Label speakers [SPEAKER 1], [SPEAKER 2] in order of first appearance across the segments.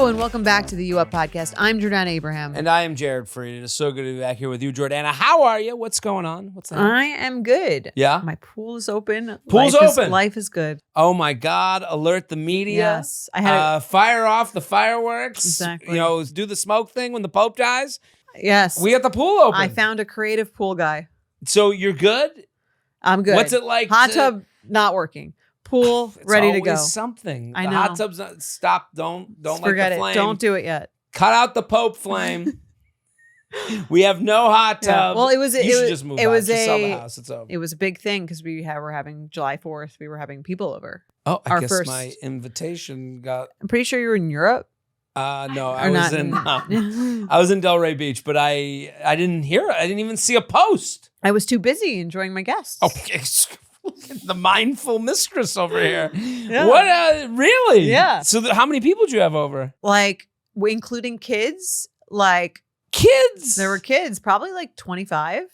[SPEAKER 1] Hello and welcome back to the U Up Podcast. I'm Jordana Abraham.
[SPEAKER 2] And I am Jared Freed. It is so good to be back here with you, Jordana. How are you? What's going on? What's that?
[SPEAKER 1] I am good.
[SPEAKER 2] Yeah?
[SPEAKER 1] My pool is open.
[SPEAKER 2] Pool's open.
[SPEAKER 1] Life is good.
[SPEAKER 2] Oh my God. Alert the media.
[SPEAKER 1] Yes. I had
[SPEAKER 2] fire off the fireworks.
[SPEAKER 1] Exactly.
[SPEAKER 2] Do the smoke thing when the Pope dies.
[SPEAKER 1] Yes.
[SPEAKER 2] We got the pool open.
[SPEAKER 1] I found a creative pool guy.
[SPEAKER 2] So you're good?
[SPEAKER 1] I'm good.
[SPEAKER 2] What's it like?
[SPEAKER 1] Hot tub not working. Pool ready to go.
[SPEAKER 2] Something.
[SPEAKER 1] I
[SPEAKER 2] the
[SPEAKER 1] know.
[SPEAKER 2] hot tub's not, stop. Don't
[SPEAKER 1] Forget
[SPEAKER 2] light the flame.
[SPEAKER 1] it. Don't do it yet.
[SPEAKER 2] Cut out the Pope flame. We have no hot tub.
[SPEAKER 1] Well, you should
[SPEAKER 2] just move out. Just sell the house. It's over.
[SPEAKER 1] It was a big thing because we're having July 4th. We were having people over.
[SPEAKER 2] Oh, I guess
[SPEAKER 1] first-
[SPEAKER 2] my invitation got.
[SPEAKER 1] I'm pretty sure you were in Europe.
[SPEAKER 2] No,
[SPEAKER 1] Or
[SPEAKER 2] I was
[SPEAKER 1] not.
[SPEAKER 2] I was in Delray Beach, but I didn't hear it. I didn't even see a post.
[SPEAKER 1] I was too busy enjoying my guests.
[SPEAKER 2] Okay, look at the mindful mistress over here.
[SPEAKER 1] Yeah.
[SPEAKER 2] What? Really?
[SPEAKER 1] Yeah.
[SPEAKER 2] So how many people did you have over?
[SPEAKER 1] Like, including kids, like
[SPEAKER 2] Kids.
[SPEAKER 1] there were kids, probably like 25.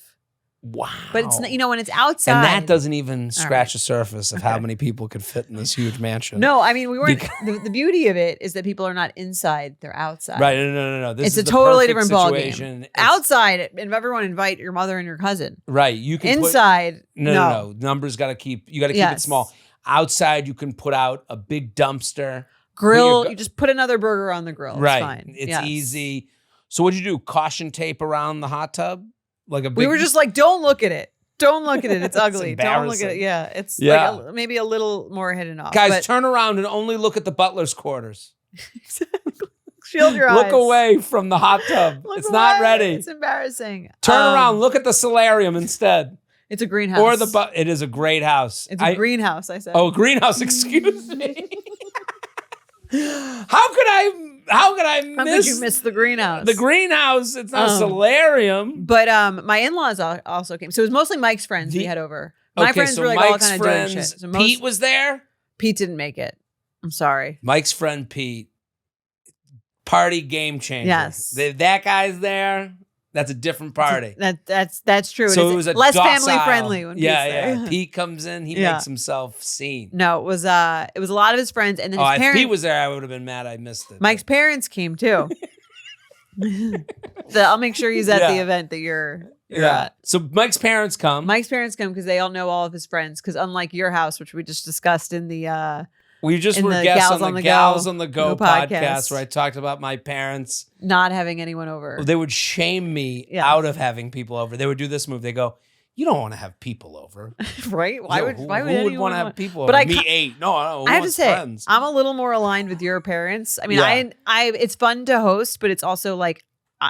[SPEAKER 2] Wow.
[SPEAKER 1] But it's not, when it's outside.
[SPEAKER 2] And that doesn't even scratch
[SPEAKER 1] right.
[SPEAKER 2] the surface of how many people could fit in this huge mansion.
[SPEAKER 1] No, I mean, we weren't. The beauty of it is that people are not inside; they're outside.
[SPEAKER 2] Right? No. This
[SPEAKER 1] It's
[SPEAKER 2] is
[SPEAKER 1] a
[SPEAKER 2] the
[SPEAKER 1] totally
[SPEAKER 2] perfect
[SPEAKER 1] different
[SPEAKER 2] situation.
[SPEAKER 1] ballgame. Outside, and everyone invite your mother and your cousin.
[SPEAKER 2] Right. You can
[SPEAKER 1] Inside,
[SPEAKER 2] no. Numbers got to keep. You got to keep it
[SPEAKER 1] Yes.
[SPEAKER 2] small. Outside, you can put out a big dumpster.
[SPEAKER 1] grill. You just put another burger on the grill.
[SPEAKER 2] Right.
[SPEAKER 1] It's fine.
[SPEAKER 2] It's
[SPEAKER 1] Yes.
[SPEAKER 2] easy. So what'd you do? Caution tape around the hot tub? Like a big.
[SPEAKER 1] We were just like, don't look at it. Don't look at it. It's ugly. Don't look at it.
[SPEAKER 2] embarrassing.
[SPEAKER 1] Yeah, it's
[SPEAKER 2] Yeah.
[SPEAKER 1] like maybe a little more hidden off.
[SPEAKER 2] Guys,
[SPEAKER 1] but
[SPEAKER 2] turn around and only look at the butler's quarters.
[SPEAKER 1] shield your eyes.
[SPEAKER 2] Look away from the hot tub.
[SPEAKER 1] Look
[SPEAKER 2] It's not
[SPEAKER 1] away.
[SPEAKER 2] ready.
[SPEAKER 1] It's embarrassing.
[SPEAKER 2] Turn around. Look at the solarium instead.
[SPEAKER 1] It's a greenhouse.
[SPEAKER 2] Or it is a great house.
[SPEAKER 1] It's a greenhouse, I said.
[SPEAKER 2] Oh, greenhouse. Excuse me. How could I miss?
[SPEAKER 1] How could you miss the greenhouse?
[SPEAKER 2] The greenhouse? It's not a solarium.
[SPEAKER 1] But my in-laws also came. So it was mostly Mike's friends we had over. My friends
[SPEAKER 2] so
[SPEAKER 1] were like all
[SPEAKER 2] Mike's
[SPEAKER 1] kind of doing
[SPEAKER 2] friends.
[SPEAKER 1] shit. So
[SPEAKER 2] Pete was there.
[SPEAKER 1] Pete didn't make it. I'm sorry.
[SPEAKER 2] Mike's friend Pete, party game changer.
[SPEAKER 1] Yes.
[SPEAKER 2] If that guy's there, that's a different party.
[SPEAKER 1] That's true.
[SPEAKER 2] So it was a
[SPEAKER 1] less
[SPEAKER 2] docile,
[SPEAKER 1] family friendly when Pete's there.
[SPEAKER 2] Yeah. Pete comes in, he
[SPEAKER 1] Yeah.
[SPEAKER 2] makes himself seen.
[SPEAKER 1] No, it was a lot of his friends, and then his
[SPEAKER 2] If
[SPEAKER 1] parents.
[SPEAKER 2] Pete was there, I would have been mad I missed it.
[SPEAKER 1] Mike's parents came too. I'll make sure he's at the
[SPEAKER 2] Yeah.
[SPEAKER 1] event that you're at.
[SPEAKER 2] So Mike's parents come.
[SPEAKER 1] Mike's parents come because they all know all of his friends. Because unlike your house, which we just discussed in the
[SPEAKER 2] We just
[SPEAKER 1] in
[SPEAKER 2] were
[SPEAKER 1] the
[SPEAKER 2] guests
[SPEAKER 1] Gals
[SPEAKER 2] on
[SPEAKER 1] on
[SPEAKER 2] the
[SPEAKER 1] the
[SPEAKER 2] Gals
[SPEAKER 1] Go
[SPEAKER 2] on the Go
[SPEAKER 1] podcast.
[SPEAKER 2] podcast where I talked about my parents.
[SPEAKER 1] not having anyone over.
[SPEAKER 2] They would shame me
[SPEAKER 1] Yeah.
[SPEAKER 2] out of having people over. They would do this move. They go, "You don't want to have people over."
[SPEAKER 1] Right? Why would
[SPEAKER 2] who
[SPEAKER 1] anyone
[SPEAKER 2] want to have people
[SPEAKER 1] But
[SPEAKER 2] over?
[SPEAKER 1] I
[SPEAKER 2] Me
[SPEAKER 1] ca-
[SPEAKER 2] 8. No,
[SPEAKER 1] I have to
[SPEAKER 2] wants
[SPEAKER 1] say,
[SPEAKER 2] friends?
[SPEAKER 1] I'm a little more aligned with your parents. I mean,
[SPEAKER 2] Yeah.
[SPEAKER 1] I it's fun to host, but it's also like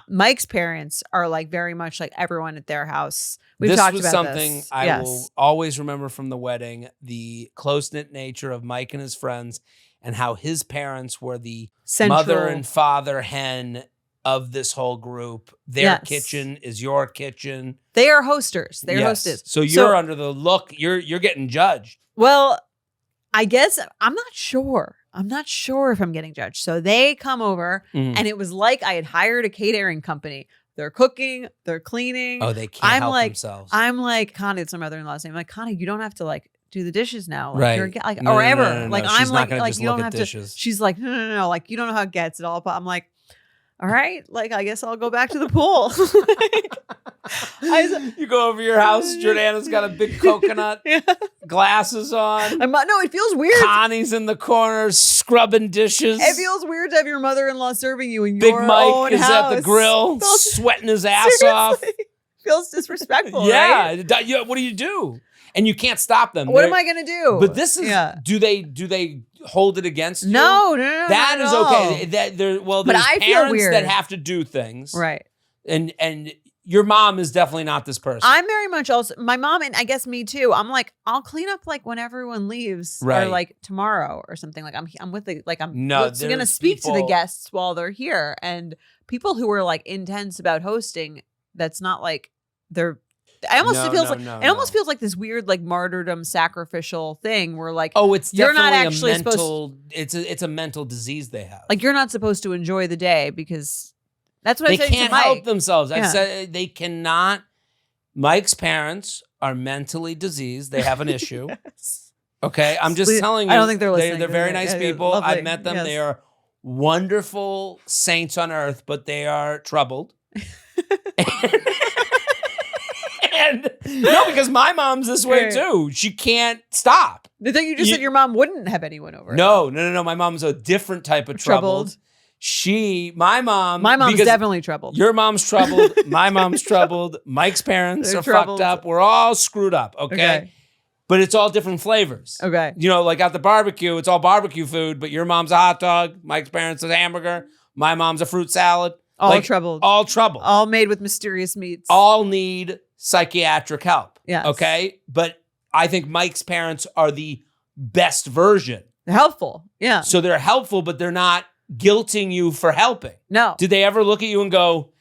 [SPEAKER 1] Mike's parents are like very much like everyone at their house. We've
[SPEAKER 2] This
[SPEAKER 1] talked
[SPEAKER 2] was
[SPEAKER 1] about
[SPEAKER 2] something
[SPEAKER 1] this.
[SPEAKER 2] I
[SPEAKER 1] Yes.
[SPEAKER 2] will always remember from the wedding, the close-knit nature of Mike and his friends and how his parents were the
[SPEAKER 1] Central.
[SPEAKER 2] mother and father hen of this whole group. Their
[SPEAKER 1] Yes.
[SPEAKER 2] kitchen is your kitchen.
[SPEAKER 1] They are hosters. They're
[SPEAKER 2] Yes.
[SPEAKER 1] hostess.
[SPEAKER 2] So you're under the look. You're getting judged.
[SPEAKER 1] Well, I guess I'm not sure. I'm not sure if I'm getting judged. So they come over, and it was like I had hired a catering company. They're cooking, they're cleaning.
[SPEAKER 2] Oh, they can't
[SPEAKER 1] I'm
[SPEAKER 2] help
[SPEAKER 1] like,
[SPEAKER 2] themselves.
[SPEAKER 1] I'm like, Connie, it's my mother-in-law's name. I'm like, Connie, you don't have to like do the dishes now. Like,
[SPEAKER 2] Right.
[SPEAKER 1] You're, like,
[SPEAKER 2] No,
[SPEAKER 1] or
[SPEAKER 2] no,
[SPEAKER 1] ever.
[SPEAKER 2] no, no, no.
[SPEAKER 1] Like,
[SPEAKER 2] She's
[SPEAKER 1] I'm
[SPEAKER 2] not
[SPEAKER 1] like,
[SPEAKER 2] gonna
[SPEAKER 1] like
[SPEAKER 2] just
[SPEAKER 1] you don't
[SPEAKER 2] look
[SPEAKER 1] have
[SPEAKER 2] at
[SPEAKER 1] to.
[SPEAKER 2] dishes.
[SPEAKER 1] She's like, no. Like, you don't know how it gets. It all. I'm like, all right. Like, I guess I'll go back to the pool.
[SPEAKER 2] You go over your house. Jordana's got a big coconut,
[SPEAKER 1] Yeah.
[SPEAKER 2] glasses on.
[SPEAKER 1] No, it feels weird.
[SPEAKER 2] Connie's in the corner scrubbing dishes.
[SPEAKER 1] It feels weird to have your mother-in-law serving you in
[SPEAKER 2] Big
[SPEAKER 1] your
[SPEAKER 2] Mike
[SPEAKER 1] own
[SPEAKER 2] is
[SPEAKER 1] house.
[SPEAKER 2] at the grill,
[SPEAKER 1] Feels-
[SPEAKER 2] sweating his ass off.
[SPEAKER 1] seriously, feels disrespectful.
[SPEAKER 2] Yeah.
[SPEAKER 1] Right?
[SPEAKER 2] Yeah. What do you do? And you can't stop them.
[SPEAKER 1] What
[SPEAKER 2] They're-
[SPEAKER 1] am I gonna do?
[SPEAKER 2] But this is.
[SPEAKER 1] Yeah.
[SPEAKER 2] Do they hold it against you?
[SPEAKER 1] No.
[SPEAKER 2] That
[SPEAKER 1] not
[SPEAKER 2] is
[SPEAKER 1] at all.
[SPEAKER 2] okay. There's
[SPEAKER 1] But I feel
[SPEAKER 2] parents
[SPEAKER 1] weird.
[SPEAKER 2] that have to do things.
[SPEAKER 1] Right.
[SPEAKER 2] And your mom is definitely not this person.
[SPEAKER 1] I'm very much also my mom, and I guess me too. I'm like, I'll clean up like when everyone leaves,
[SPEAKER 2] Right.
[SPEAKER 1] or like tomorrow or something. Like I'm with the like I'm
[SPEAKER 2] No,
[SPEAKER 1] going to
[SPEAKER 2] there's
[SPEAKER 1] speak to the
[SPEAKER 2] people-
[SPEAKER 1] guests while they're here, and people who are like intense about hosting. That's not like they're. I almost
[SPEAKER 2] No,
[SPEAKER 1] feels
[SPEAKER 2] no,
[SPEAKER 1] like
[SPEAKER 2] no,
[SPEAKER 1] it almost
[SPEAKER 2] no.
[SPEAKER 1] feels like this weird like martyrdom sacrificial thing where like
[SPEAKER 2] Oh, it's
[SPEAKER 1] You're
[SPEAKER 2] definitely
[SPEAKER 1] not actually
[SPEAKER 2] a mental. It's a mental disease they have.
[SPEAKER 1] you're not supposed to enjoy the day because that's what
[SPEAKER 2] they
[SPEAKER 1] I said
[SPEAKER 2] can't
[SPEAKER 1] to Mike.
[SPEAKER 2] help themselves. I
[SPEAKER 1] Yeah.
[SPEAKER 2] said they cannot. Mike's parents are mentally diseased. They have an issue.
[SPEAKER 1] Yes.
[SPEAKER 2] Okay, I'm just
[SPEAKER 1] Please-
[SPEAKER 2] telling you.
[SPEAKER 1] I don't think they're listening.
[SPEAKER 2] They're very nice
[SPEAKER 1] Yeah,
[SPEAKER 2] people.
[SPEAKER 1] lovely.
[SPEAKER 2] I've met them.
[SPEAKER 1] Yes.
[SPEAKER 2] They are wonderful saints on earth, but they are troubled. And no, because my mom's this way too. She can't stop.
[SPEAKER 1] The thing you just said your mom wouldn't have anyone over.
[SPEAKER 2] No. My mom's a different type of troubled. My mom's
[SPEAKER 1] definitely troubled.
[SPEAKER 2] Your mom's troubled. My mom's troubled. Mike's parents are fucked up. We're all screwed up. Okay. But it's all different flavors.
[SPEAKER 1] Okay.
[SPEAKER 2] You know, like at the barbecue, it's all barbecue food, but your mom's a hot dog. Mike's parents a hamburger. My mom's a fruit salad.
[SPEAKER 1] All troubled.
[SPEAKER 2] All troubled.
[SPEAKER 1] All made with mysterious meats.
[SPEAKER 2] All need psychiatric help.
[SPEAKER 1] Yes.
[SPEAKER 2] Okay. But I think Mike's parents are the best version.
[SPEAKER 1] They're helpful. Yeah.
[SPEAKER 2] So they're helpful, but they're not guilting you for helping.
[SPEAKER 1] No.
[SPEAKER 2] Did they ever look at you and go,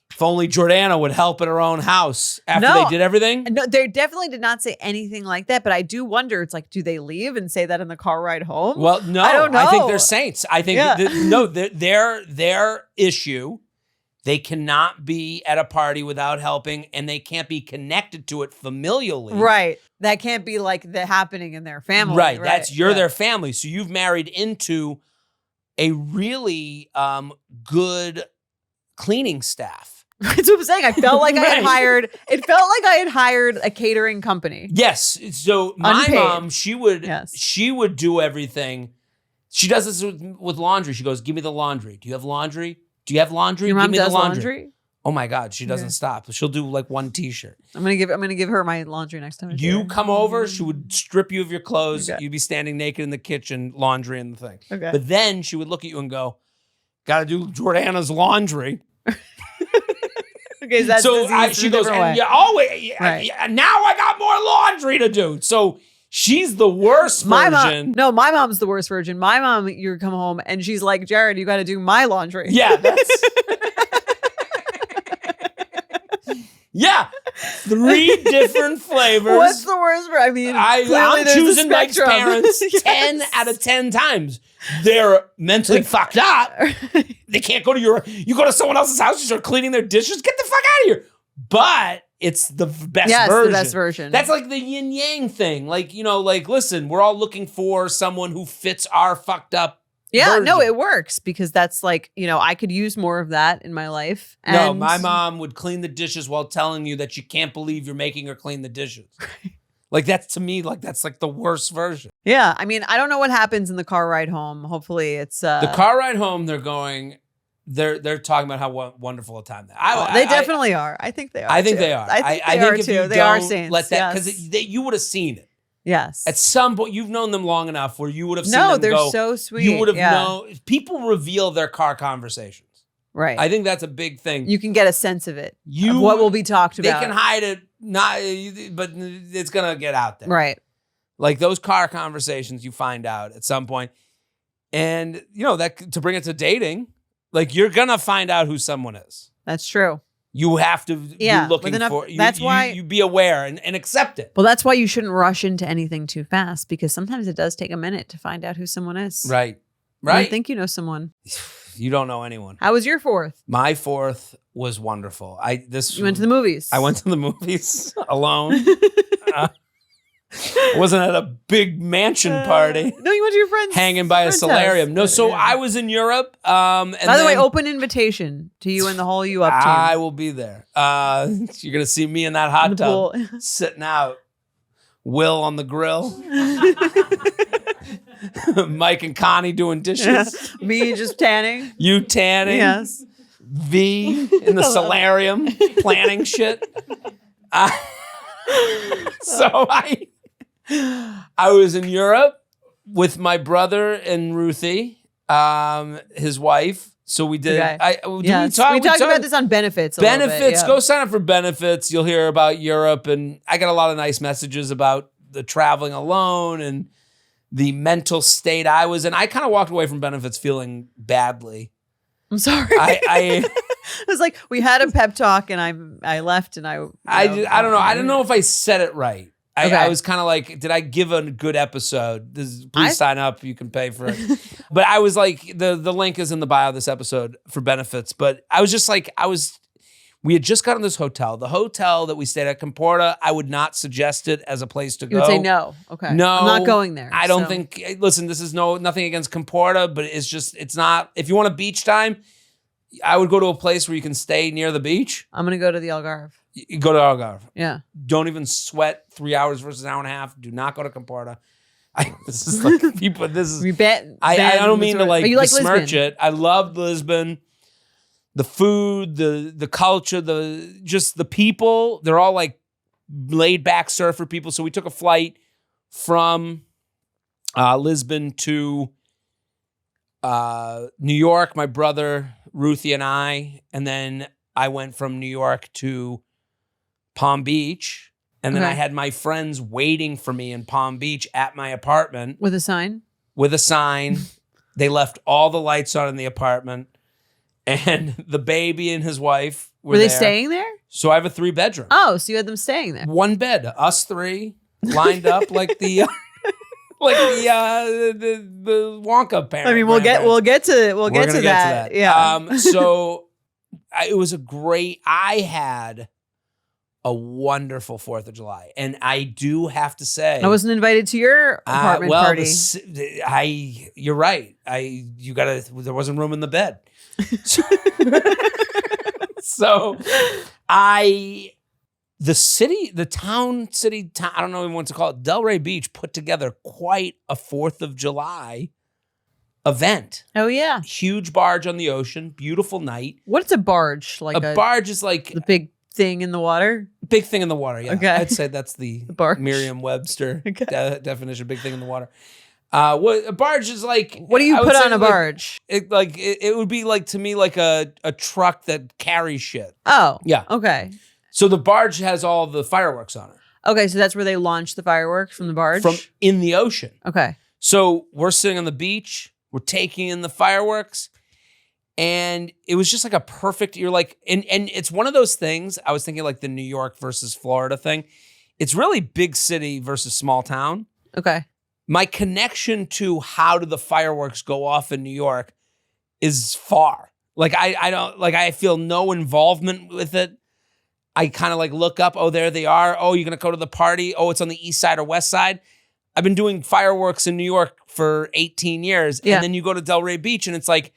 [SPEAKER 2] if only Jordana would help at her own house after they did everything?
[SPEAKER 1] No, they definitely did not say anything like that. But I do wonder, it's like, do they leave and say that in the car ride home?
[SPEAKER 2] Well, no.
[SPEAKER 1] I don't know.
[SPEAKER 2] I think they're saints. I think, their issue, they cannot be at a party without helping, and they can't be connected to it familially.
[SPEAKER 1] Right. That can't be like the happening in their family.
[SPEAKER 2] Right. You're their family. So you've married into a really good cleaning staff.
[SPEAKER 1] That's what I'm saying. I felt like I had hired a catering company.
[SPEAKER 2] Yes. So my
[SPEAKER 1] Unpaid.
[SPEAKER 2] mom, she would do everything. She does this with laundry. She goes, give me the laundry. Do you have laundry? Do you have laundry?
[SPEAKER 1] Your mom
[SPEAKER 2] give me
[SPEAKER 1] does
[SPEAKER 2] the
[SPEAKER 1] laundry?
[SPEAKER 2] Oh my God, she doesn't stop. She'll do like one t-shirt.
[SPEAKER 1] I'm gonna give her my laundry next time.
[SPEAKER 2] You come over, she would strip you of your clothes.
[SPEAKER 1] Okay.
[SPEAKER 2] You'd be standing naked in the kitchen, laundry and the thing.
[SPEAKER 1] Okay.
[SPEAKER 2] But then she would look at you and go, gotta do Jordana's laundry.
[SPEAKER 1] Okay, so that's
[SPEAKER 2] she goes, and now I got more laundry to do. So she's the worst version.
[SPEAKER 1] My mom's the worst version. My mom, you come home and she's like, Jared, you got to do my laundry.
[SPEAKER 2] Yeah, that's... Yeah, 3 different flavors.
[SPEAKER 1] What's the worst? I mean,
[SPEAKER 2] I'm choosing Mike's parents 10 out of 10 times. They're mentally fucked up. They can't go to you go to someone else's house, you start cleaning their dishes. Get the fuck out of here. But it's the best version.
[SPEAKER 1] The best version.
[SPEAKER 2] That's like the yin yang thing. Like, listen, we're all looking for someone who fits our fucked up version.
[SPEAKER 1] No, it works because that's like, I could use more of that in my life.
[SPEAKER 2] No, my mom would clean the dishes while telling you that you can't believe you're making her clean the dishes. Like, that's to me, like, that's like the worst version.
[SPEAKER 1] Yeah. I mean, I don't know what happens in the car ride home. Hopefully it's...
[SPEAKER 2] The car ride home, they're talking about how wonderful a time
[SPEAKER 1] they definitely are. I think they are.
[SPEAKER 2] I think they are.
[SPEAKER 1] I think they are too. They are saints.
[SPEAKER 2] Let that, because you would have seen it.
[SPEAKER 1] Yes.
[SPEAKER 2] At some point, you've known them long enough where you would have seen them
[SPEAKER 1] No, they're so sweet.
[SPEAKER 2] You would have known. People reveal their car conversations.
[SPEAKER 1] Right.
[SPEAKER 2] I think that's a big thing.
[SPEAKER 1] You can get a sense of it. Of what will be talked about.
[SPEAKER 2] They can hide it, but it's going to get out there.
[SPEAKER 1] Right.
[SPEAKER 2] Like those car conversations you find out at some point. And, that to bring it to dating, like you're going to find out who someone is.
[SPEAKER 1] That's true.
[SPEAKER 2] You have to be looking for.
[SPEAKER 1] That's why
[SPEAKER 2] you be aware and accept it.
[SPEAKER 1] Well, that's why you shouldn't rush into anything too fast because sometimes it does take a minute to find out who someone is.
[SPEAKER 2] Right.
[SPEAKER 1] I think you know someone.
[SPEAKER 2] You don't know anyone.
[SPEAKER 1] How was your 4th?
[SPEAKER 2] My 4th was wonderful.
[SPEAKER 1] You went to the movies.
[SPEAKER 2] I went to the movies alone. Wasn't at a big mansion party.
[SPEAKER 1] No, you went to your friend's
[SPEAKER 2] hanging by a solarium. No, so I was in Europe. And
[SPEAKER 1] by the way, open invitation to you and the whole You Up team.
[SPEAKER 2] I will be there. You're gonna see me in that hot tub sitting out. Will on the grill. Mike and Connie doing dishes.
[SPEAKER 1] Me just tanning.
[SPEAKER 2] You tanning.
[SPEAKER 1] Yes.
[SPEAKER 2] V in the solarium planning shit. So I was in Europe with my brother and Ruthie, his wife. So we did.
[SPEAKER 1] Okay. We talked about this on benefits.
[SPEAKER 2] Benefits. Go sign up for benefits. You'll hear about Europe, and I got a lot of nice messages about the traveling alone and the mental state I was in. I kind of walked away from benefits feeling badly.
[SPEAKER 1] I'm sorry.
[SPEAKER 2] I
[SPEAKER 1] it was like we had a pep talk, and I left, and I don't know.
[SPEAKER 2] I don't know if I said it right.
[SPEAKER 1] Okay.
[SPEAKER 2] I was kind of like, did I give a good episode? Please sign up. You can pay for it. But I was like, the link is in the bio of this episode for benefits. But I was just like, We had just gotten this hotel. The hotel that we stayed at, Comporta, I would not suggest it as a place to go.
[SPEAKER 1] You would say no. Okay.
[SPEAKER 2] No.
[SPEAKER 1] I'm not going there.
[SPEAKER 2] I don't think, listen, this is nothing against Comporta, but it's not, if you want a beach time, I would go to a place where you can stay near the beach.
[SPEAKER 1] I'm going to go to the Algarve.
[SPEAKER 2] You go to Algarve.
[SPEAKER 1] Yeah.
[SPEAKER 2] Don't even sweat 3 hours versus an hour and a half. Do not go to Comporta. This is like people, this is, I don't mean to like besmirch it. I loved Lisbon. The food, the culture, just the people, they're all like laid back surfer people. So we took a flight from Lisbon to New York, my brother, Ruthie, and I. And then I went from New York to Palm Beach. And then I had my friends waiting for me in Palm Beach at my apartment.
[SPEAKER 1] With a sign?
[SPEAKER 2] With a sign. They left all the lights on in the apartment. And the baby and his wife were
[SPEAKER 1] they
[SPEAKER 2] there.
[SPEAKER 1] Staying there?
[SPEAKER 2] So I have a 3-bedroom.
[SPEAKER 1] Oh, so you had them staying there.
[SPEAKER 2] One bed, us 3 lined up like the Wonka parent.
[SPEAKER 1] I mean, we'll get to that. Yeah.
[SPEAKER 2] So it was I had a wonderful 4th of July, and I do have to say,
[SPEAKER 1] I wasn't invited to your apartment party.
[SPEAKER 2] You're right. There wasn't room in the bed. So I don't know even what to call it. Delray Beach put together quite a 4th of July event.
[SPEAKER 1] Oh yeah.
[SPEAKER 2] Huge barge on the ocean, beautiful night.
[SPEAKER 1] What's a barge? Like
[SPEAKER 2] a barge is like
[SPEAKER 1] the big thing in the water?
[SPEAKER 2] Big thing in the water, yeah.
[SPEAKER 1] Okay.
[SPEAKER 2] I'd say that's the
[SPEAKER 1] barge.
[SPEAKER 2] Merriam-Webster definition, big thing in the water. A barge is like...
[SPEAKER 1] What do you put on a barge?
[SPEAKER 2] It would be like, to me, like a truck that carries shit.
[SPEAKER 1] Oh.
[SPEAKER 2] Yeah.
[SPEAKER 1] Okay.
[SPEAKER 2] So the barge has all the fireworks on it.
[SPEAKER 1] Okay, so that's where they launch the fireworks from the barge?
[SPEAKER 2] From in the ocean.
[SPEAKER 1] Okay.
[SPEAKER 2] So we're sitting on the beach, we're taking in the fireworks, and it was just like a perfect, you're like, and it's one of those things, I was thinking like the New York versus Florida thing. It's really big city versus small town.
[SPEAKER 1] Okay.
[SPEAKER 2] My connection to how do the fireworks go off in New York is far. Like I feel no involvement with it. I kind of like look up, oh, there they are. Oh, you're going to go to the party. Oh, it's on the east side or west side. I've been doing fireworks in New York for 18 years. Yeah. And then you go to Delray Beach and it's like,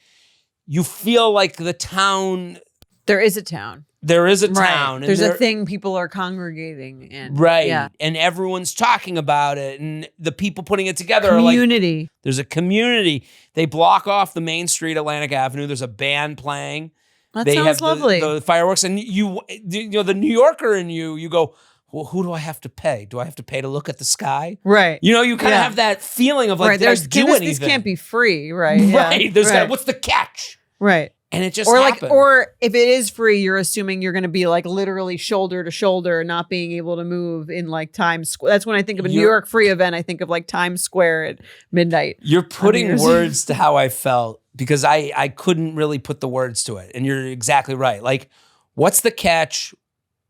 [SPEAKER 2] you feel like the town.
[SPEAKER 1] There is a town.
[SPEAKER 2] There is a town.
[SPEAKER 1] Right. There's a thing people are congregating in.
[SPEAKER 2] Right.
[SPEAKER 1] Yeah.
[SPEAKER 2] And everyone's talking about it. And the people putting it together
[SPEAKER 1] community.
[SPEAKER 2] Are like, there's a community. They block off the main street, Atlantic Avenue. There's a band playing.
[SPEAKER 1] That sounds lovely.
[SPEAKER 2] The fireworks. And you know, the New Yorker in you go, well, who do I have to pay? Do I have to pay to look at the sky?
[SPEAKER 1] Right.
[SPEAKER 2] You know, you kind of have that feeling of like, did I do anything?
[SPEAKER 1] This can't be free, right?
[SPEAKER 2] Right.
[SPEAKER 1] Yeah.
[SPEAKER 2] What's the catch?
[SPEAKER 1] Right.
[SPEAKER 2] And it just happened.
[SPEAKER 1] Or if it is free, you're assuming you're going to be like literally shoulder to shoulder, not being able to move in like Times Square. That's when I think of a New York free event. I think of like Times Square at midnight.
[SPEAKER 2] You're putting words to how I felt because I couldn't really put the words to it. And you're exactly right. Like, what's the catch?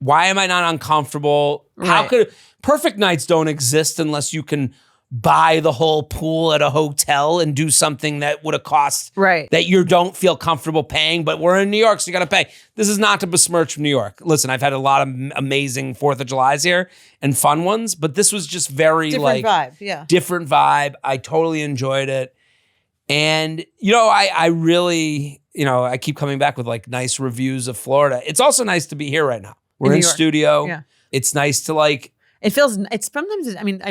[SPEAKER 2] Why am I not uncomfortable? Right. How could perfect nights don't exist unless you can buy the whole pool at a hotel and do something that would have cost that you don't feel comfortable paying, but we're in New York, so you got to pay. This is not to besmirch New York. Listen, I've had a lot of amazing 4th of Julys here and fun ones, but this was just very
[SPEAKER 1] different vibe. Yeah.
[SPEAKER 2] Different vibe. I totally enjoyed it. And, you know, I really, you know, I keep coming back with like nice reviews of Florida. It's also nice to be here right now. We're in studio. Yeah. It's nice to like,
[SPEAKER 1] it's sometimes, I mean,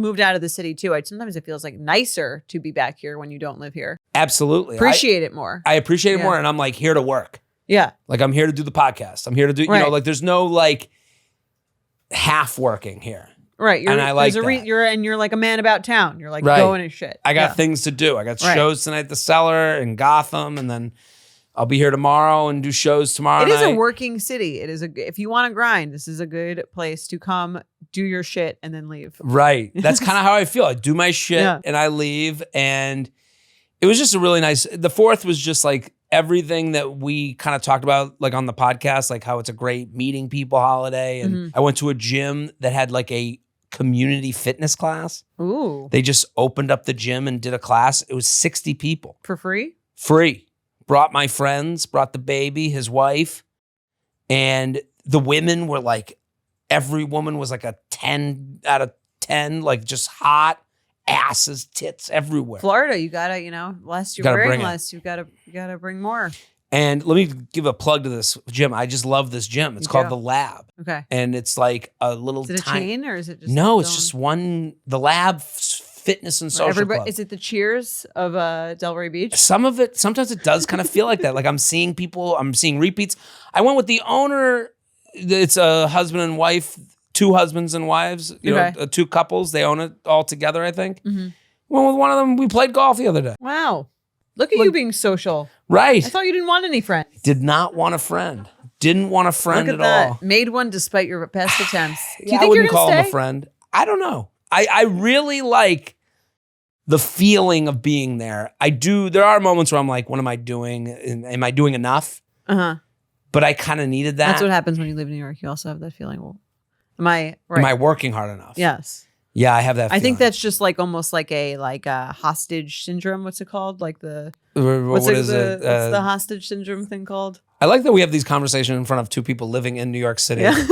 [SPEAKER 1] moved out of the city too. Sometimes it feels like nicer to be back here when you don't live here.
[SPEAKER 2] Absolutely.
[SPEAKER 1] Appreciate it more.
[SPEAKER 2] I appreciate it more. And I'm like here to work.
[SPEAKER 1] Yeah.
[SPEAKER 2] Like I'm here to do the podcast. I'm here to do, you know, like there's no like half working here.
[SPEAKER 1] Right.
[SPEAKER 2] And I like that.
[SPEAKER 1] You're like a man about town. You're like going and shit.
[SPEAKER 2] I got things to do. I got shows tonight at the Cellar in Gotham, and then I'll be here tomorrow and do shows tomorrow night.
[SPEAKER 1] It is a working city. It is if you want to grind, this is a good place to come, do your shit, and then leave.
[SPEAKER 2] Right. That's kind of how I feel. I do my shit and I leave. And it was just a really nice, the 4th was just like everything that we kind of talked about like on the podcast, like how it's a great meeting people holiday. And I went to a gym that had like a community fitness class.
[SPEAKER 1] Ooh.
[SPEAKER 2] They just opened up the gym and did a class. It was 60 people.
[SPEAKER 1] For free?
[SPEAKER 2] Free. Brought my friends, brought the baby, his wife, And the women were like, every woman was like a 10 out of 10, like just hot asses, tits everywhere.
[SPEAKER 1] Florida, you gotta, less you're wearing less, you gotta bring more.
[SPEAKER 2] And let me give a plug to this gym. I just love this gym. It's called The Lab.
[SPEAKER 1] Okay.
[SPEAKER 2] And it's like a little
[SPEAKER 1] Is it a chain or is it just
[SPEAKER 2] No, it's just one, The Lab Fitness and Social Club.
[SPEAKER 1] Is it the Cheers of Delray Beach?
[SPEAKER 2] Sometimes it does kind of feel like that. Like I'm seeing repeats. I went with the owner. It's a husband and wife, 2 husbands and wives, two couples. They own it all together, I think.
[SPEAKER 1] Mm-hmm.
[SPEAKER 2] Went with one of them. We played golf the other day.
[SPEAKER 1] Wow. Look at you being social.
[SPEAKER 2] Right.
[SPEAKER 1] I thought you didn't want any friends.
[SPEAKER 2] Did not want a friend. Didn't want a friend at all.
[SPEAKER 1] Made one despite your past attempts. Do you
[SPEAKER 2] I
[SPEAKER 1] think
[SPEAKER 2] wouldn't
[SPEAKER 1] you're gonna
[SPEAKER 2] call him
[SPEAKER 1] stay?
[SPEAKER 2] a friend. I don't know. I really like the feeling of being there. I do. There are moments where I'm like, what am I doing? Am I doing enough?
[SPEAKER 1] Uh-huh.
[SPEAKER 2] But I kind of needed that.
[SPEAKER 1] That's what happens when you live in New York. You also have that feeling. Well, am I right?
[SPEAKER 2] Am I working hard enough?
[SPEAKER 1] Yes.
[SPEAKER 2] Yeah, I have that feeling.
[SPEAKER 1] I think that's just like almost like a hostage syndrome. What's it called? Like the
[SPEAKER 2] what's
[SPEAKER 1] the hostage syndrome thing called?
[SPEAKER 2] I like that we have these conversations in front of 2 people living in New York City. Yeah.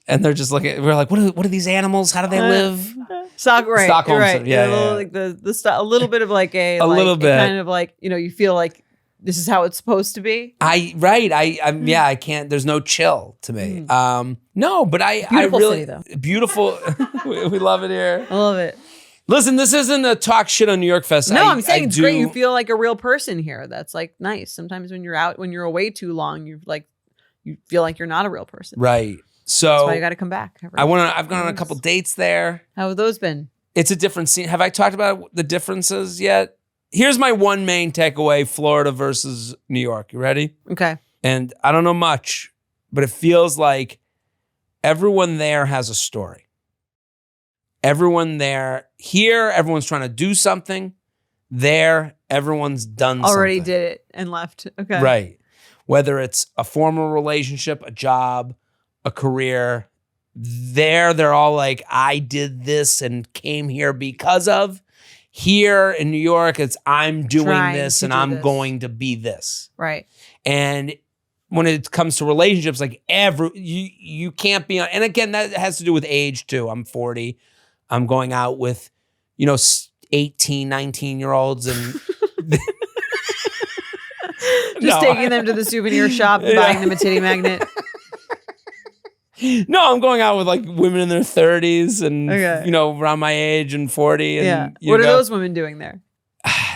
[SPEAKER 2] And they're just looking, we're like, what are these animals? How do they live?
[SPEAKER 1] Stockholm, right.
[SPEAKER 2] Yeah,
[SPEAKER 1] like a little bit of like a
[SPEAKER 2] little bit
[SPEAKER 1] kind of like, you feel like this is how it's supposed to be.
[SPEAKER 2] I can't, there's no chill to me. No, but
[SPEAKER 1] Beautiful
[SPEAKER 2] I really,
[SPEAKER 1] city, though.
[SPEAKER 2] Beautiful. we love it here.
[SPEAKER 1] I love it.
[SPEAKER 2] Listen, this isn't a talk shit on New York Fest.
[SPEAKER 1] No, I'm saying it's great. You feel like a real person here. That's like nice. Sometimes when you're away too long, you feel like you're not a real person.
[SPEAKER 2] Right. So
[SPEAKER 1] that's why you got to come back.
[SPEAKER 2] I've gone on a couple dates there.
[SPEAKER 1] How have those been?
[SPEAKER 2] It's a different scene. Have I talked about the differences yet? Here's my one main takeaway: Florida versus New York. You ready?
[SPEAKER 1] Okay.
[SPEAKER 2] And I don't know much, but it feels like everyone there has a story. Everyone there, here, everyone's trying to do something. There, everyone's done
[SPEAKER 1] already
[SPEAKER 2] something.
[SPEAKER 1] Did it and left. Okay.
[SPEAKER 2] Right. Whether it's a formal relationship, a job, a career, they're all like, I did this and came here because of. Here in New York, it's I'm doing this and I'm going to be this.
[SPEAKER 1] Right.
[SPEAKER 2] And when it comes to relationships, like you can't be on, and again, that has to do with age too. I'm 40. I'm going out with, 18, 19-year-olds and
[SPEAKER 1] just taking them to the souvenir shop and buying them a titty magnet.
[SPEAKER 2] No, I'm going out with like women in their 30s and around my age and 40. And
[SPEAKER 1] what are those women doing there?